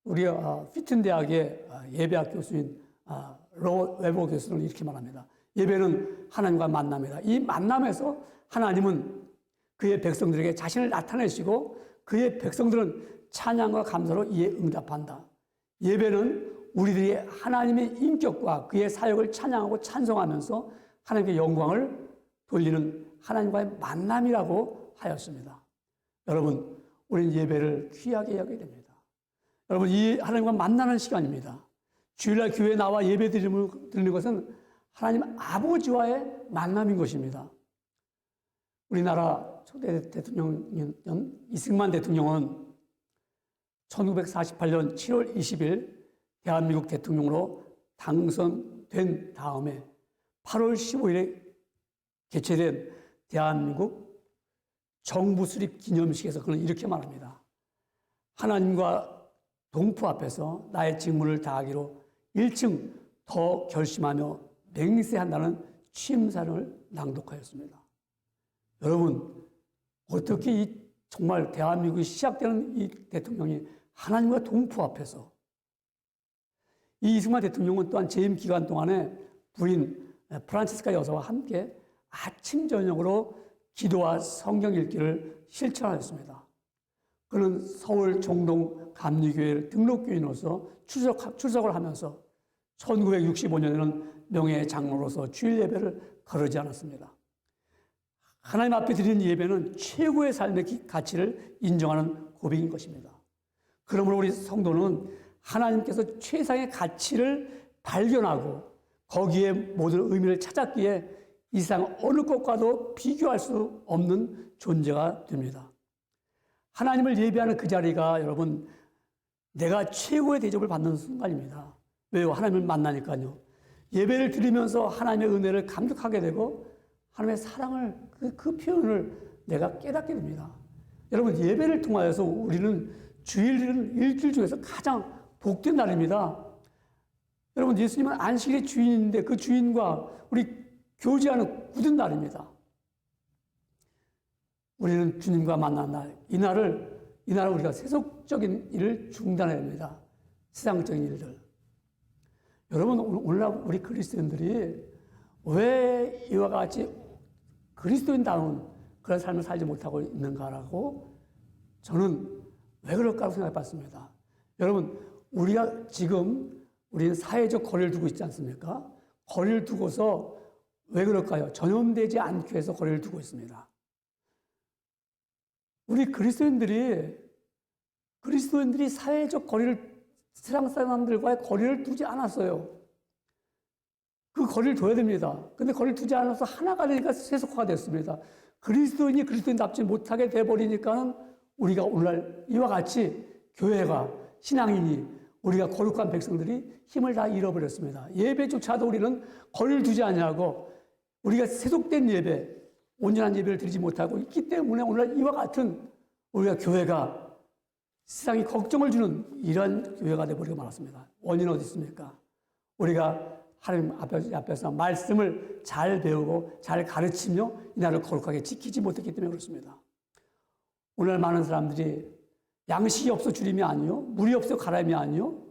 우리 피튼 대학의 예배학 교수인 로 웨버 교수는 이렇게 말합니다. 예배는 하나님과 만남이다. 이 만남에서 하나님은 그의 백성들에게 자신을 나타내시고 그의 백성들은 찬양과 감사로 이에 응답한다. 예배는 우리들이 하나님의 인격과 그의 사역을 찬양하고 찬송하면서 하나님께 영광을 돌리는 하나님과의 만남이라고 하였습니다. 여러분, 우리는 예배를 귀하게 여겨야 됩니다. 여러분, 이 하나님과 만나는 시간입니다. 주일날 교회에 나와 예배 드리는 것은 하나님 아버지와의 만남인 것입니다. 우리나라 초대 대통령이었던 이승만 대통령은 1948년 7월 20일 대한민국 대통령으로 당선된 다음에 8월 15일에 개최된 대한민국 정부 수립 기념식에서 그는 이렇게 말합니다. 하나님과 동포 앞에서 나의 직무를 다하기로 1층 더 결심하며 맹세한다는 취임사를 낭독하였습니다. 여러분, 어떻게 정말 대한민국이 시작되는 이 대통령이 하나님과 동포 앞에서 이 이승만 대통령은 또한 재임 기간 동안에 부인 프란치스카 여사와 함께 아침 저녁으로 기도와 성경 읽기를 실천하였습니다. 그는 서울 종동 감리교회 등록교인으로서 출석을 하면서 1965년에는 명예 장로로서 주일 예배를 거르지 않았습니다. 하나님 앞에 드리는 예배는 최고의 삶의 가치를 인정하는 고백인 것입니다. 그러므로 우리 성도는 하나님께서 최상의 가치를 발견하고 거기에 모든 의미를 찾았기에 이 세상 어느 것과도 비교할 수 없는 존재가 됩니다. 하나님을 예배하는 그 자리가 여러분 내가 최고의 대접을 받는 순간입니다. 왜요? 하나님을 만나니까요. 예배를 드리면서 하나님의 은혜를 감격하게 되고 하나님의 사랑을 그 표현을 내가 깨닫게 됩니다. 여러분, 예배를 통하여서 우리는 주일은 일주일 중에서 가장 복된 날입니다. 여러분, 예수님은 안식일의 주인인데 그 주인과 우리 교제하는 굳은 날입니다. 우리는 주님과 만난 날, 이 날을 우리가 세속적인 일을 중단해야 됩니다. 세상적인 일들. 여러분, 오늘날 우리 그리스도인들이 왜 이와 같이 그리스도인다운 그런 삶을 살지 못하고 있는가라고 저는 왜 그럴까 생각해 봤습니다. 여러분, 우리가 지금 우리는 사회적 거리를 두고 있지 않습니까? 거리를 두고서 왜 그럴까요? 전염되지 않기 위해서 거리를 두고 있습니다. 우리 그리스도인들이 사회적 거리를 세상 사람들과의 거리를 두지 않았어요. 그 거리를 둬야 됩니다. 근데 거리를 두지 않아서 하나가 되니까 세속화가 됐습니다. 그리스도인이 그리스도인답지 못하게 돼버리니까는 우리가 오늘날 이와 같이 교회가 신앙인이 우리가 거룩한 백성들이 힘을 다 잃어버렸습니다. 예배조차도 우리는 거리를 두지 않냐고 우리가 세속된 예배, 온전한 예배를 드리지 못하고 있기 때문에 오늘날 이와 같은 우리가 교회가 세상이 걱정을 주는 이런 교회가 되어버리고 말았습니다. 원인은 어디 있습니까? 우리가 하나님 앞에서 말씀을 잘 배우고 잘 가르치며 이 나라를 거룩하게 지키지 못했기 때문에 그렇습니다. 오늘 많은 사람들이 양식이 없어 주림이 아니요, 물이 없어 가람이 아니요,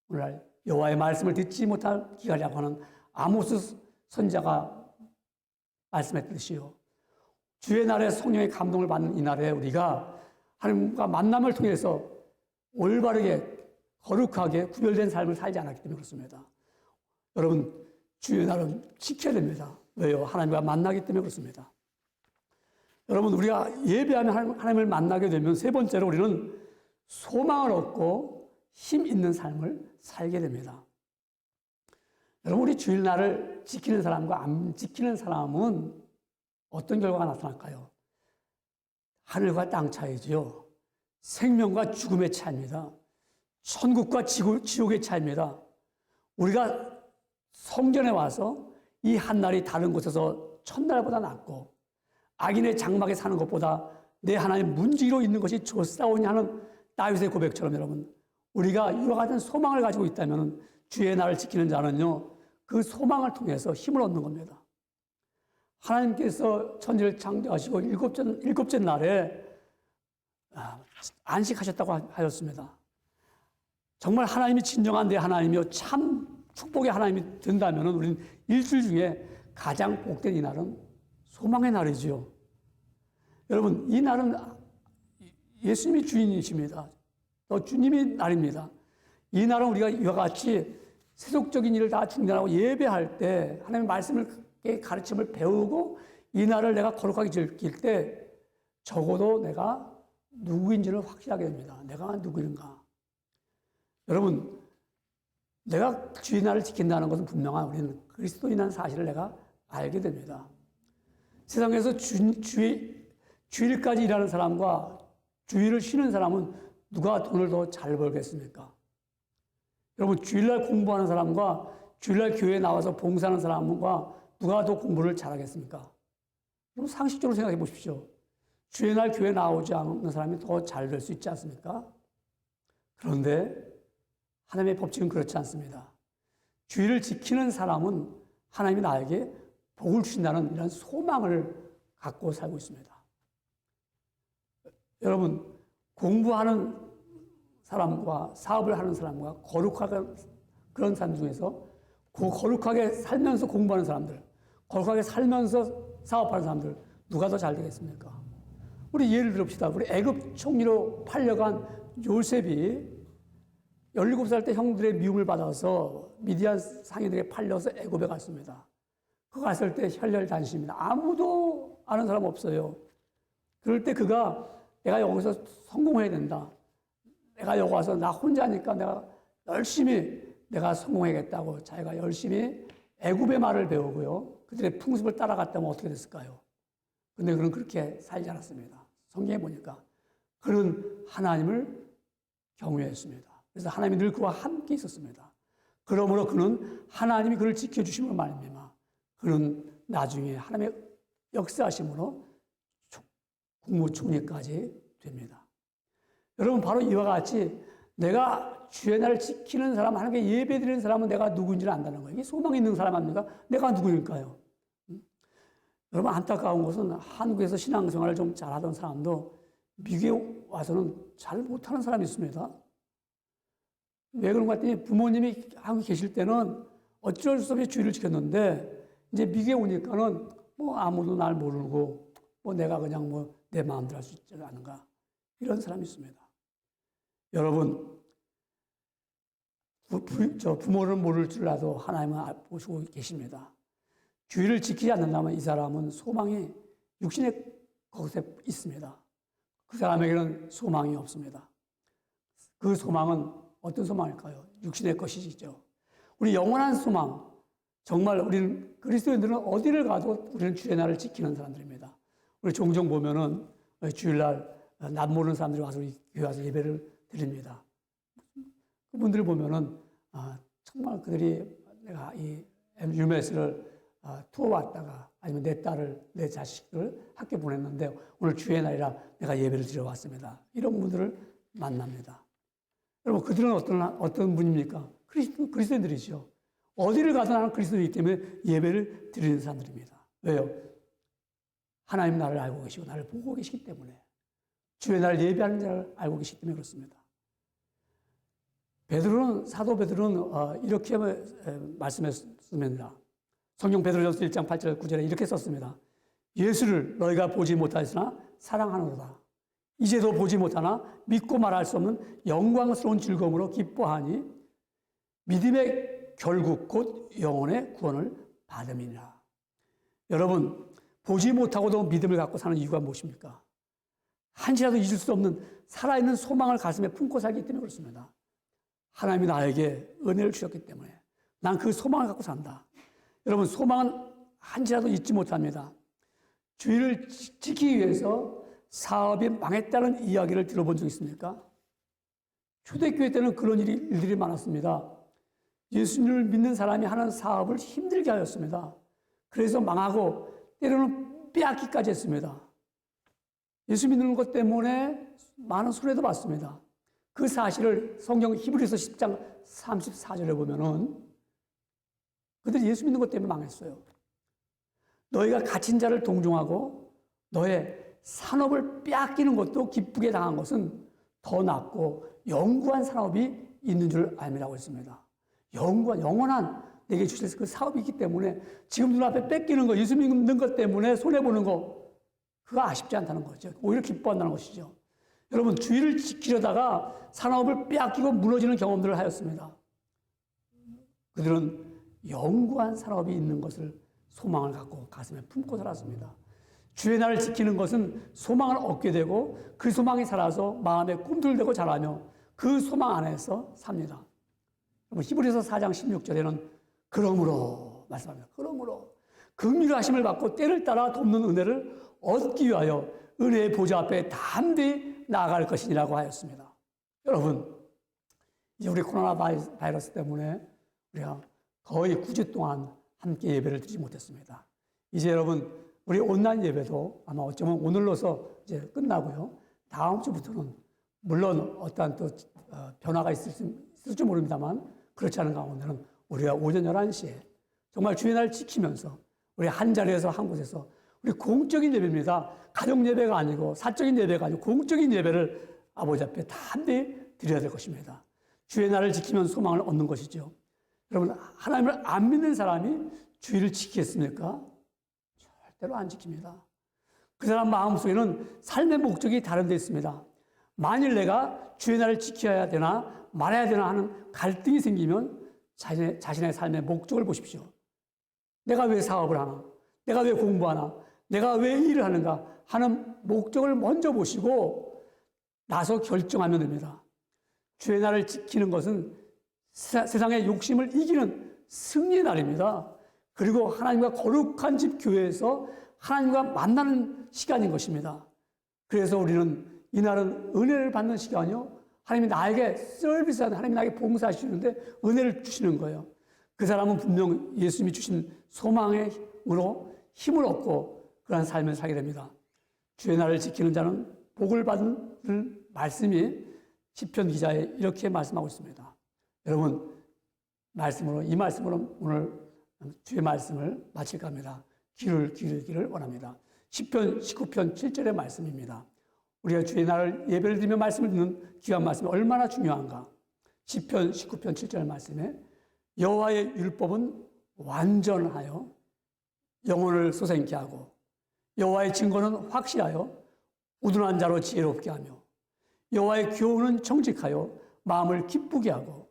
오늘날 여호와의 말씀을 듣지 못할 기갈이라고 하는 아모스 선지자가 말씀했듯이요. 주의 날에 성령의 감동을 받는 이 날에 우리가 하나님과 만남을 통해서 올바르게 거룩하게 구별된 삶을 살지 않았기 때문에 그렇습니다. 여러분, 주의 날은 지켜야 됩니다. 왜요? 하나님과 만나기 때문에 그렇습니다. 여러분, 우리가 예배하며 하나님을 만나게 되면 세 번째로 우리는 소망을 얻고 힘 있는 삶을 살게 됩니다. 여러분, 우리 주일날을 지키는 사람과 안 지키는 사람은 어떤 결과가 나타날까요? 하늘과 땅 차이지요. 생명과 죽음의 차이입니다. 천국과 지옥의 차이입니다. 우리가 성전에 와서 이 한날이 다른 곳에서 첫날보다 낫고 악인의 장막에 사는 것보다 내 하나님 문지기로 있는 것이 좋사오니 하는 다윗의 고백처럼 여러분, 우리가 이와 같은 소망을 가지고 있다면 주의 날을 지키는 자는요, 그 소망을 통해서 힘을 얻는 겁니다. 하나님께서 천지를 창조하시고 일곱째 날에 안식하셨다고 하셨습니다. 정말 하나님이 진정한 내 하나님이요 참 축복의 하나님이 된다면 우리는 일주일 중에 가장 복된 이 날은 소망의 날이지요. 여러분, 이 날은 예수님이 주인이십니다. 또 주님이 날입니다. 이 날은 우리가 이와 같이 세속적인 일을 다 중단하고 예배할 때 하나님의 말씀을 가르침을 배우고 이 날을 내가 거룩하게 지킬 때 적어도 내가 누구인지를 확실하게 됩니다. 내가 누구인가. 여러분, 내가 주의 날을 지킨다는 것은 분명한 우리는 그리스도인이라는 사실을 내가 알게 됩니다. 세상에서 주일까지 일하는 사람과 주일을 쉬는 사람은 누가 돈을 더 잘 벌겠습니까? 여러분, 주일날 공부하는 사람과 주일날 교회에 나와서 봉사하는 사람과 누가 더 공부를 잘하겠습니까? 여러분, 상식적으로 생각해 보십시오. 주의 날 교회 나오지 않는 사람이 더 잘 될 수 있지 않습니까? 그런데 하나님의 법칙은 그렇지 않습니다. 주의를 지키는 사람은 하나님이 나에게 복을 주신다는 이런 소망을 갖고 살고 있습니다. 여러분, 공부하는 사람과 사업을 하는 사람과 거룩하게 그런 사람 중에서 거룩하게 살면서 공부하는 사람들, 거룩하게 살면서 사업하는 사람들 누가 더 잘 되겠습니까? 우리 예를 들읍시다. 우리 애굽 총리로 팔려간 요셉이 17살 때 형들의 미움을 받아서 미디안 상인들에게 팔려서 애굽에 갔습니다. 그 갔을 때 혈혈단신입니다. 아무도 아는 사람 없어요. 그럴 때 그가 내가 여기서 성공해야 된다. 내가 여기 와서 나 혼자니까 내가 열심히 내가 성공해야겠다고 자기가 열심히 애굽의 말을 배우고요. 그들의 풍습을 따라갔다면 어떻게 됐을까요? 근데 그는 그렇게 살지 않았습니다. 성경에 보니까 그는 하나님을 경외했습니다. 그래서 하나님이 늘 그와 함께 있었습니다. 그러므로 그는 하나님이 그를 지켜주심으로 말미암아 그는 나중에 하나님의 역사하심으로 국무총리까지 됩니다. 여러분, 바로 이와 같이 내가 주의 날을 지키는 사람, 하나님께 예배드리는 사람은 내가 누구인지를 안다는 거예요. 이게 소망이 있는 사람 아닙니까? 내가 누구일까요? 여러분, 안타까운 것은 한국에서 신앙생활을 좀 잘하던 사람도 미국에 와서는 잘 못하는 사람이 있습니다. 왜 그런가 했더니 부모님이 한국에 계실 때는 어쩔 수 없이 주의를 지켰는데 이제 미국에 오니까는 뭐 아무도 날 모르고 뭐 내가 그냥 뭐 내 마음대로 할 수 있지 않은가, 이런 사람이 있습니다. 여러분, 부모를 모를 줄 알아도 하나님은 보시고 계십니다. 주의를 지키지 않는다면 이 사람은 소망이 육신의 것에 있습니다. 그 사람에게는 소망이 없습니다. 그 소망은 어떤 소망일까요? 육신의 것이죠. 우리 영원한 소망, 정말 우리는 그리스도인들은 어디를 가도 우리는 주의 날을 지키는 사람들입니다. 우리 종종 보면은 주일날 낯 모르는 사람들이 와서 우리 교회 와서 예배를 드립니다. 그분들을 보면은 정말 그들이 내가 이 UMS를 투어 왔다가 아니면 내 딸을, 내 자식을 학교 보냈는데 오늘 주의 날이라 내가 예배를 드려 왔습니다. 이런 분들을 만납니다. 여러분, 그들은 어떤 분입니까? 그리스도인들이죠. 어디를 가도 나는 그리스도이기 때문에 예배를 드리는 사람들입니다. 왜요? 하나님 나를 알고 계시고 나를 보고 계시기 때문에, 주의 날 예배하는 자를 알고 계시기 때문에 그렇습니다. 사도 베드로는 이렇게 말씀했습니다. 성경 베드로전서 1장 8절 9절에 이렇게 썼습니다. 예수를 너희가 보지 못하였으나 사랑하노라. 이제도 보지 못하나 믿고 말할 수 없는 영광스러운 즐거움으로 기뻐하니 믿음의 결국 곧 영혼의 구원을 받음이니라. 여러분, 보지 못하고도 믿음을 갖고 사는 이유가 무엇입니까? 한시라도 잊을 수 없는 살아있는 소망을 가슴에 품고 살기 때문에 그렇습니다. 하나님이 나에게 은혜를 주셨기 때문에, 난 그 소망을 갖고 산다. 여러분, 소망은 한치라도 잊지 못합니다. 주의를 지키기 위해서 사업이 망했다는 이야기를 들어본 적 있습니까? 초대교회 때는 그런 일들이 많았습니다. 예수님을 믿는 사람이 하는 사업을 힘들게 하였습니다. 그래서 망하고 때로는 빼앗기까지 했습니다. 예수 믿는 것 때문에 많은 손해도 봤습니다. 그 사실을 성경 히브리서 10장 34절에 보면은 그들이 예수 믿는 것 때문에 망했어요. 너희가 갇힌 자를 동정하고 너의 산업을 빼앗기는 것도 기쁘게 당한 것은 더 낫고 영구한 산업이 있는 줄 알미라고 했습니다. 영원한 내게 주실 그 사업이 있기 때문에 지금 눈앞에 뺏기는 거, 예수 믿는 것 때문에 손해보는 거, 그거 아쉽지 않다는 거죠. 오히려 기뻐한다는 것이죠. 여러분, 주의를 지키려다가 산업을 빼앗기고 무너지는 경험들을 하였습니다. 그들은 영구한 산업이 있는 것을 소망을 갖고 가슴에 품고 살았습니다. 주의 날을 지키는 것은 소망을 얻게 되고 그 소망이 살아서 마음에 꿈틀대고 자라며 그 소망 안에서 삽니다. 히브리서 4장 16절에는 그러므로 말씀합니다. 그러므로 긍휼의 하심을 받고 때를 따라 돕는 은혜를 얻기 위하여 은혜의 보좌 앞에 담대히 나아갈 것이니라고 하였습니다. 여러분, 이제 우리 코로나 바이러스 때문에 우리가 거의 9주 동안 함께 예배를 드리지 못했습니다. 이제 여러분, 우리 온라인 예배도 아마 어쩌면 오늘로서 이제 끝나고요. 다음 주부터는 물론 어떠한 또 변화가 있을지 모릅니다만 그렇지 않은 가운데는 우리가 오전 11시에 정말 주의 날 지키면서 우리 한 자리에서 한 곳에서 우리 공적인 예배입니다. 가정 예배가 아니고 사적인 예배가 아니고 공적인 예배를 아버지 앞에 담대히 드려야 될 것입니다. 주의 날을 지키면 소망을 얻는 것이죠. 여러분, 하나님을 안 믿는 사람이 주의를 지키겠습니까? 절대로 안 지킵니다. 그 사람 마음속에는 삶의 목적이 다른 데 있습니다. 만일 내가 주의 날을 지켜야 되나 말아야 되나 하는 갈등이 생기면 자신의 삶의 목적을 보십시오. 내가 왜 사업을 하나? 내가 왜 공부하나? 내가 왜 일을 하는가? 하는 목적을 먼저 보시고 나서 결정하면 됩니다. 주의 날을 지키는 것은 세상의 욕심을 이기는 승리의 날입니다. 그리고 하나님과 거룩한 집 교회에서 하나님과 만나는 시간인 것입니다. 그래서 우리는 이날은 은혜를 받는 시간이요. 하나님이 나에게 서비스하는, 하나님이 나에게 봉사하시는데 은혜를 주시는 거예요. 그 사람은 분명 예수님이 주신 소망으로 힘을 얻고 그러한 삶을 살게 됩니다. 주의 날을 지키는 자는 복을 받는 말씀이 시편 기자에 이렇게 말씀하고 있습니다. 여러분, 이 말씀으로 오늘 주의 말씀을 마칠까 합니다. 귀를 기울이기를 원합니다. 시편 19편 7절의 말씀입니다. 우리가 주의 날을 예배를 드리며 말씀을 듣는 귀한 말씀이 얼마나 중요한가. 시편 19편 7절 말씀에 여호와의 율법은 완전하여 영혼을 솟아있게 하고 여호와의 증거는 확실하여 우둔한 자로 지혜롭게 하며 여호와의 교훈은 정직하여 마음을 기쁘게 하고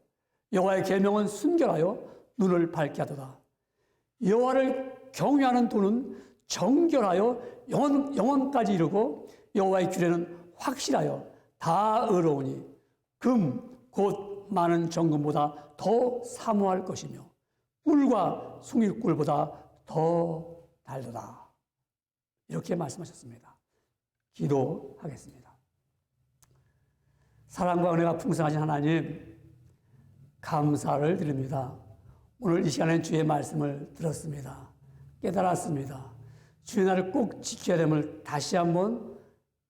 여호와의 계명은 순결하여 눈을 밝게 하도다. 여호와를 경외하는 도는 정결하여 영원까지 이르고 여호와의 규례는 확실하여 다 의로우니 금 곧 많은 정금보다 더 사모할 것이며 꿀과 숭일꿀보다 더 달도다. 이렇게 말씀하셨습니다. 기도하겠습니다. 사랑과 은혜가 풍성하신 하나님, 감사를 드립니다. 오늘 이 시간에 주의 말씀을 들었습니다. 깨달았습니다. 주의 날을 꼭 지켜야 됨을 다시 한번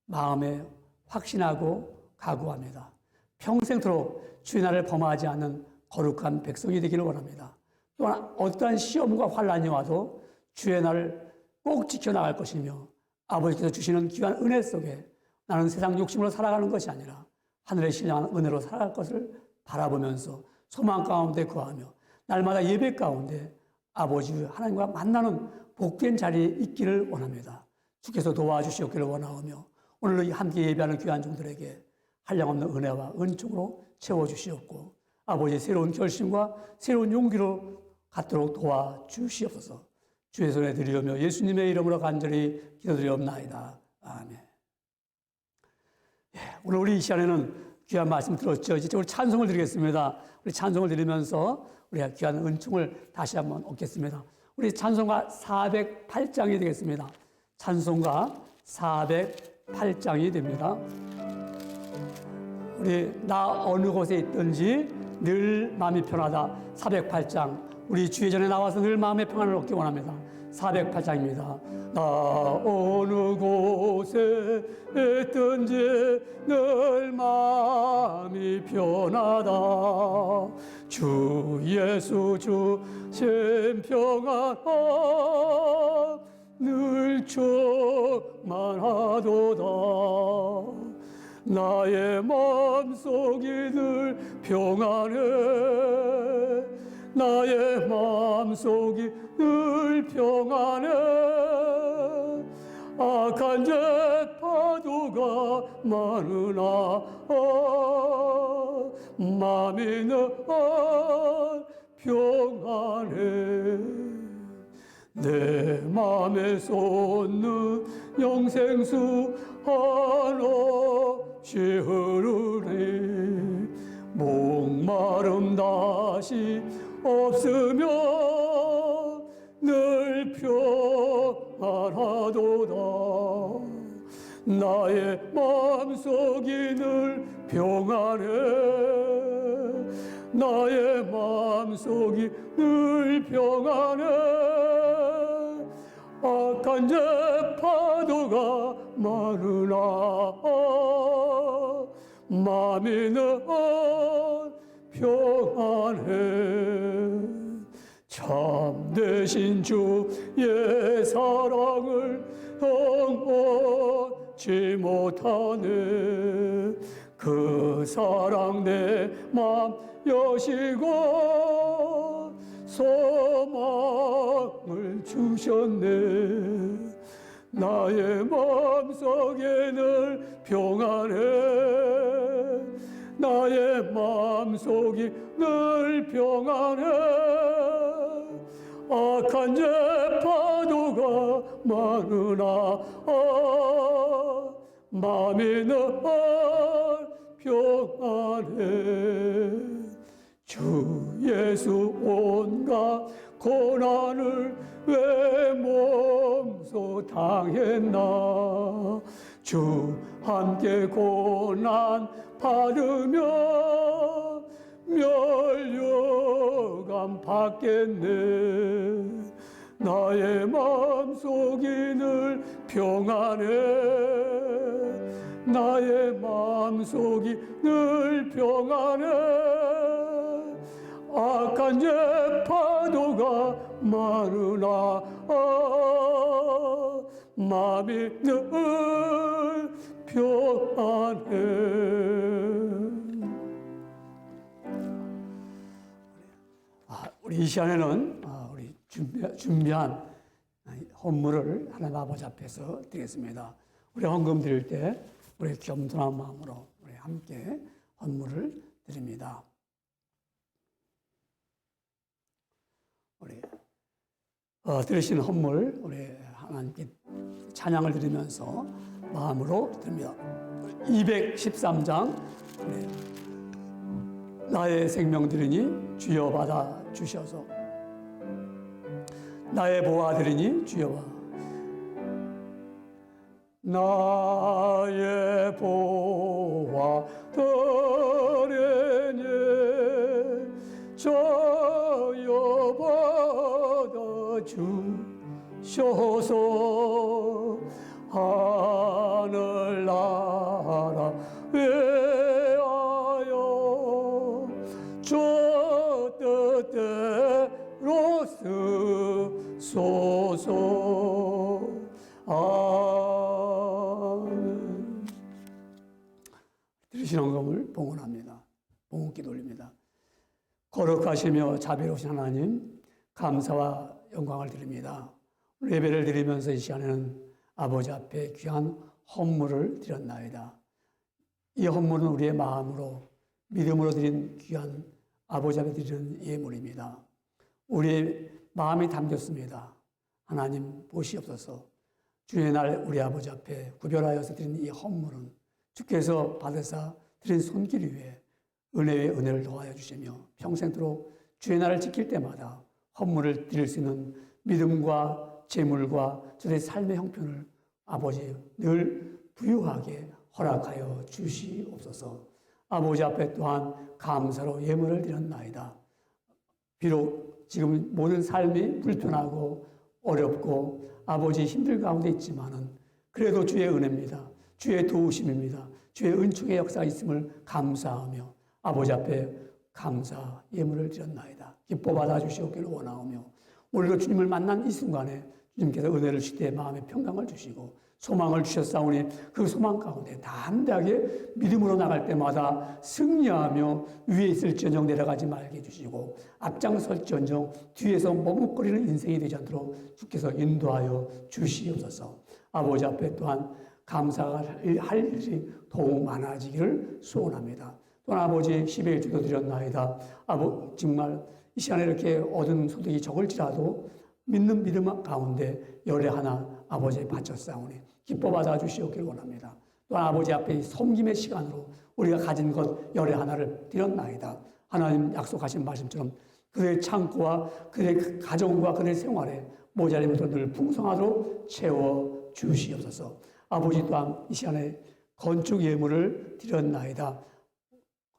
마음에 확신하고 각오합니다. 평생토록 주의 날을 범하지 않는 거룩한 백성이 되기를 원합니다. 또한 어떠한 시험과 환난이 와도 주의 날을 꼭 지켜나갈 것이며 아버지께서 주시는 귀한 은혜 속에 나는 세상 욕심으로 살아가는 것이 아니라 하늘에 신령한 은혜로 살아갈 것을 바라보면서 소망 가운데 거하며 날마다 예배 가운데 아버지 하나님과 만나는 복된 자리에 있기를 원합니다. 주께서 도와주시옵기를 원하오며 오늘 함께 예배하는 귀한 종들에게 한량없는 은혜와 은총으로 채워주시옵고 아버지의 새로운 결심과 새로운 용기로 갖도록 도와주시옵소서. 주의 손에 드리오며 예수님의 이름으로 간절히 기도드리옵나이다. 아멘. 오늘 우리 이 시간에는 귀한 말씀 들었죠. 이제 우리 찬송을 드리겠습니다. 우리 찬송을 드리면서 우리가 귀한 은총을 다시 한번 얻겠습니다. 우리 찬송가 408장이 되겠습니다. 찬송가 408장이 됩니다. 우리 나 어느 곳에 있든지 늘 마음이 편하다. 408장. 우리 주의 전에 나와서 늘 마음의 평안을 얻기 원합니다. 408장입니다. 나 어느 곳에 있든지 늘 마음이 편하다. 주 예수 주신 평안아 늘 충만하도다. 나의 마음속이 늘 평안해. 나의 마음속이 늘 평안해. 악한 죄 파도가 많으나 마음이 늘 평안해. 내 맘에 솟는 영생수 한없이 흐르네. 목마름 다시 없으며 늘 평안하도다. 나의 마음속이 늘 평안해. 나의 마음속이 늘 평안해. 악한 죄 파도가 많으나 마음이 늘 평안해. 참되신 주의 사랑을 경험치 못하네. 그 사랑 내 맘 여시고 소망을 주셨네. 나의 마음속에 늘 평안해. 나의 마음속이 늘 평안해. 악한 죄 파도가 많으나 마음이 늘 평안해. 주 예수 온갖 고난을 왜 몸소 당했나. 주 함께 고난 받으며 멸류관 받겠네. 나의 마음속이 늘 평안해. 나의 마음속이 늘 평안해. 악한 죄 파도가 많으나 마음이 늘 평안해. 우리 이 시간에는 우리 준비한 헌물을 하나님 아버지 앞에서 드리겠습니다. 우리 헌금 드릴 때 우리 겸손한 마음으로 우리 함께 헌물을 드립니다. 우리 드리신 헌물 우리 하나님께 찬양을 드리면서 마음으로 드립니다. 213장 나의 생명 드리니 주여 받아 주셔서 나의 보화 드리니 주여 받아 나의 보화 드리니 주여 받아 주셔서 하늘나라 위하여 주 뜻대로 쓰소서. 아멘. 드리신 헌금을 봉헌합니다. 봉헌기 돌립니다. 거룩하시며 자비로우신 하나님, 감사와 영광을 드립니다. 예배를 드리면서 이 시간에는 아버지 앞에 귀한 헌물을 드렸나이다. 이 헌물은 우리의 마음으로 믿음으로 드린 귀한 아버지 앞에 드리는 예물입니다. 우리의 마음이 담겼습니다. 하나님 보시옵소서. 주의 날 우리 아버지 앞에 구별하여서 드린 이 헌물은 주께서 받으사 드린 손길 위에 은혜의 은혜를 더하여 주시며 평생토록 주의 날을 지킬 때마다 헌물을 드릴 수 있는 믿음과 재물과 저의 삶의 형편을 아버지 늘 부유하게 허락하여 주시옵소서. 아버지 앞에 또한 감사로 예물을 드렸나이다. 비록 지금 모든 삶이 불편하고 어렵고 아버지 힘들 가운데 있지만은 그래도 주의 은혜입니다. 주의 도우심입니다. 주의 은총의 역사가 있음을 감사하며 아버지 앞에 감사 예물을 드렸나이다. 기뻐 받아주시옵기를 원하오며 오늘도 주님을 만난 이 순간에 주님께서 은혜를 주시되 마음의 평강을 주시고 소망을 주셨사오니 그 소망 가운데 담대하게 믿음으로 나갈 때마다 승리하며 위에 있을지언정 내려가지 말게 해주시고 앞장설지언정 뒤에서 머뭇거리는 인생이 되지 않도록 주께서 인도하여 주시옵소서. 아버지 앞에 또한 감사가 할 일이 더욱 많아지기를 소원합니다. 또한 아버지 10의 주도 드렸나이다. 정말 이 시간에 이렇게 얻은 소득이 적을지라도 믿는 믿음 가운데 열의 하나 아버지에 바쳤사오니 기뻐 받아주시옵기를 원합니다. 또한 아버지 앞에 섬김의 시간으로 우리가 가진 것 열의 하나를 드렸나이다. 하나님 약속하신 말씀처럼 그들의 창고와 그들의 가정과 그들의 생활에 모자림으로 늘 풍성하도록 채워 주시옵소서. 아버지 또한 이 시간에 건축 예물을 드렸나이다.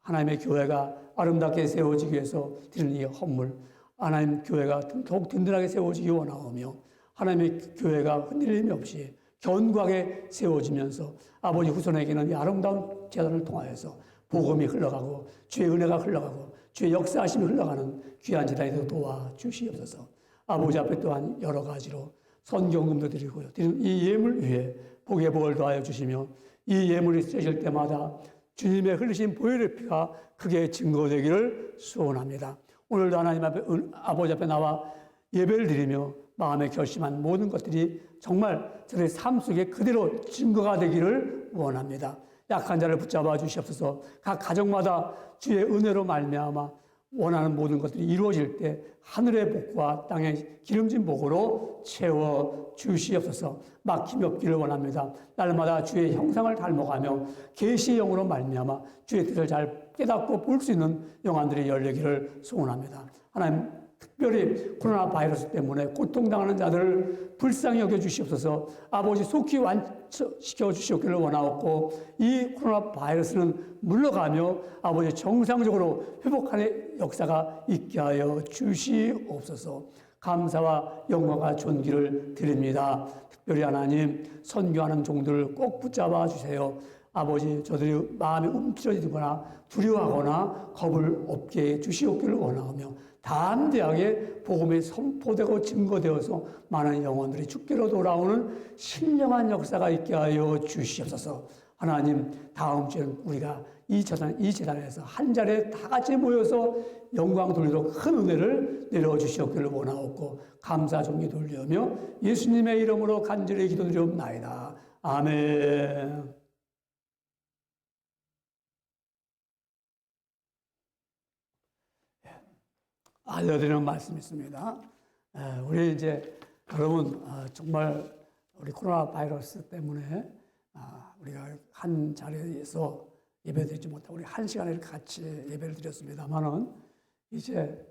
하나님의 교회가 아름답게 세워지기 위해서 드리는 이 헌물, 하나님 교회가 더욱 든든하게 세워지기 원하오며 하나님의 교회가 흔들림이 없이 견고하게 세워지면서 아버지 후손에게는 이 아름다운 재단을 통하여서 복음이 흘러가고 주의 은혜가 흘러가고 주의 역사하심이 흘러가는 귀한 재단이 되도록 도와주시옵소서. 아버지 앞에 또한 여러 가지로 선경금도 드리고요. 이 예물 위에 복의 복을 더하여 주시며 이 예물이 쓰여질 때마다 주님의 흘리신 보혈의 피가 크게 증거되기를 소원합니다. 오늘도 하나님 앞에 아버지 앞에 나와 예배를 드리며 마음에 결심한 모든 것들이 정말 저의 삶 속에 그대로 증거가 되기를 원합니다. 약한 자를 붙잡아 주시옵소서. 각 가정마다 주의 은혜로 말미암아 원하는 모든 것들이 이루어질 때 하늘의 복과 땅의 기름진 복으로 채워 주시옵소서. 막힘이 없기를 원합니다. 날마다 주의 형상을 닮아가며 계시의 영으로 말미암아 주의 뜻을 잘 깨닫고 볼 수 있는 영안들이 열리기를 소원합니다. 하나님 특별히 코로나 바이러스 때문에 고통당하는 자들을 불쌍히 여겨주시옵소서. 아버지 속히 완치시켜 주시옵기를 원하옵고 이 코로나 바이러스는 물러가며 아버지 정상적으로 회복하는 역사가 있게 하여 주시옵소서. 감사와 영광과 존귀를 드립니다. 특별히 하나님 선교하는 종들을 꼭 붙잡아 주세요. 아버지 저들이 마음이 움츠러지거나 두려워하거나 겁을 없게 주시옵기를 원하오며 담대하게 복음이 선포되고 증거되어서 많은 영혼들이 주께로 돌아오는 신령한 역사가 있게 하여 주시옵소서. 하나님 다음 주에는 우리가 이 재단에서 한 자리에 다 같이 모여서 영광 돌리도록 큰 은혜를 내려주시옵기를 원하옵고 감사 존귀 돌리며 예수님의 이름으로 간절히 기도드리옵나이다. 아멘. 알려드리는 말씀이 있습니다. 우리 이제 여러분 정말 우리 코로나 바이러스 때문에 우리가 한 자리에서 예배드리지 못하고 우리 한 시간에 같이 예배를 드렸습니다만은 이제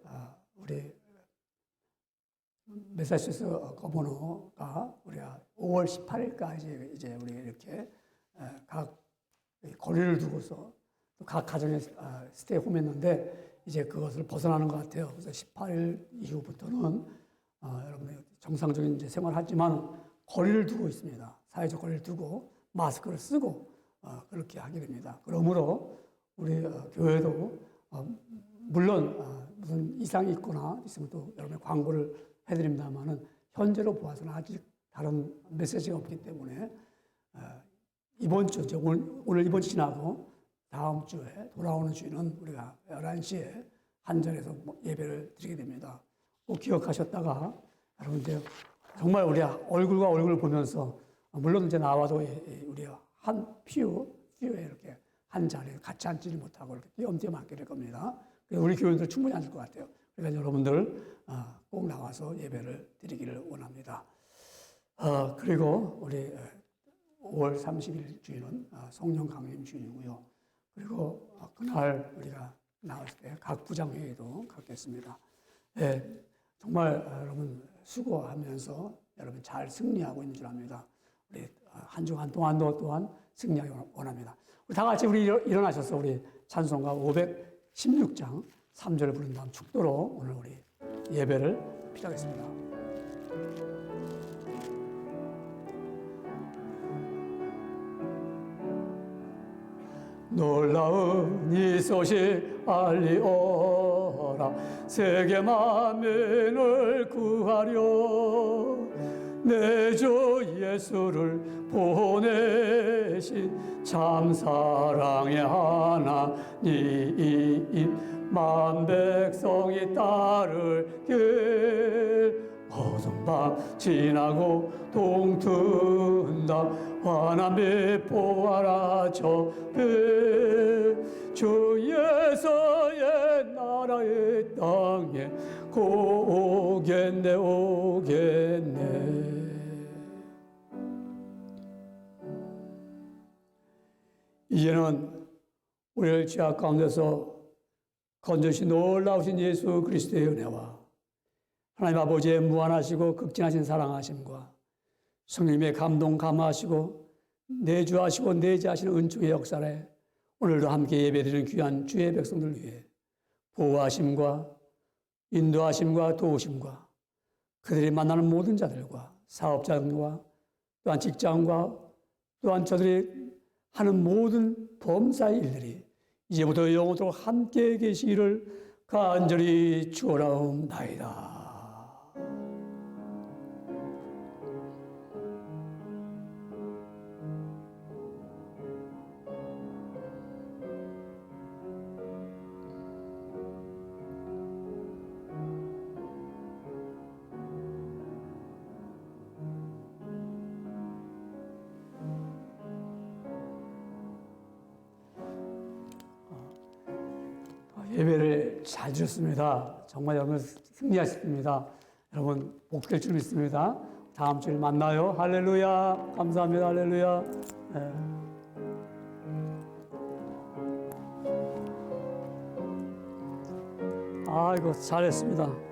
우리 메사추세츠 거버너가 우리가 5월 18일까지 이제 우리 이렇게 각 거리를 두고서 또 각 가정에 스테이홈 했는데 이제 그것을 벗어나는 것 같아요. 그래서 18일 이후부터는 여러분들 정상적인 이제 생활하지만 거리를 두고 있습니다. 사회적 거리를 두고 마스크를 쓰고 그렇게 하게 됩니다. 그러므로 우리 교회도 물론 무슨 이상이 있으면 또 여러분의 광고를 해드립니다만은 현재로 보아서는 아직 다른 메시지가 없기 때문에 이번 주, 오늘 이번 주 지나고 다음 주에 돌아오는 주에는 우리가 11시에 한 자리에서 예배를 드리게 됩니다. 꼭 기억하셨다가 여러분들 정말 우리 얼굴과 얼굴을 보면서 물론 이제 나와도 우리 한 퓨에 이렇게 한 자리에 같이 앉지 못하고 이렇게 띄엄띄엄 앉게 될 겁니다. 우리 교인들 충분히 앉을 것 같아요. 그러니까 여러분들 꼭 나와서 예배를 드리기를 원합니다. 그리고 우리 5월 30일 주일은 성령 강림 주일이고요. 그리고 그날 우리가 나왔을 때 각 부장회의도 갖겠습니다. 예, 정말 여러분 수고하면서 여러분 잘 승리하고 있는 줄 압니다. 우리 한 주간 동안도 또한 승리하기 원합니다. 우리 다 같이 우리 일어나셔서 우리 찬송가 516장 3절을 부른 다음 축도로 오늘 우리 예배를 시작하겠습니다. 놀라운 이 소식 알리오라. 세계 만민을 구하려 내 주 예수를 보내신 참 사랑의 하나님, 만 백성이 따를 길 어두운 밤 지나고 동튼다. 환한 빛 보아라 저빛 주 예수의 나라의 땅에 오겠네 오겠네. 이제는 우리를 죄악 가운데서 건져주신 놀라우신 예수 그리스도의 은혜와 하나님 아버지의 무한하시고 극진하신 사랑하심과 성령님의 감동 감화하시고 내주하시고 내재하시는 은총의 역사에 오늘도 함께 예배드리는 귀한 주의 백성들 위해 보호하심과 인도하심과 도우심과 그들이 만나는 모든 자들과 사업자들과 또한 직장과 또한 저들이 하는 모든 범사의 일들이 이제부터 영원토록 함께 계시기를 간절히 축원하옵나이다. 예배를 잘 드렸습니다. 정말 여러분 승리하셨습니다. 여러분 복될 줄 믿습니다. 다음 주에 만나요. 할렐루야. 감사합니다. 할렐루야. 네. 아이고 잘했습니다.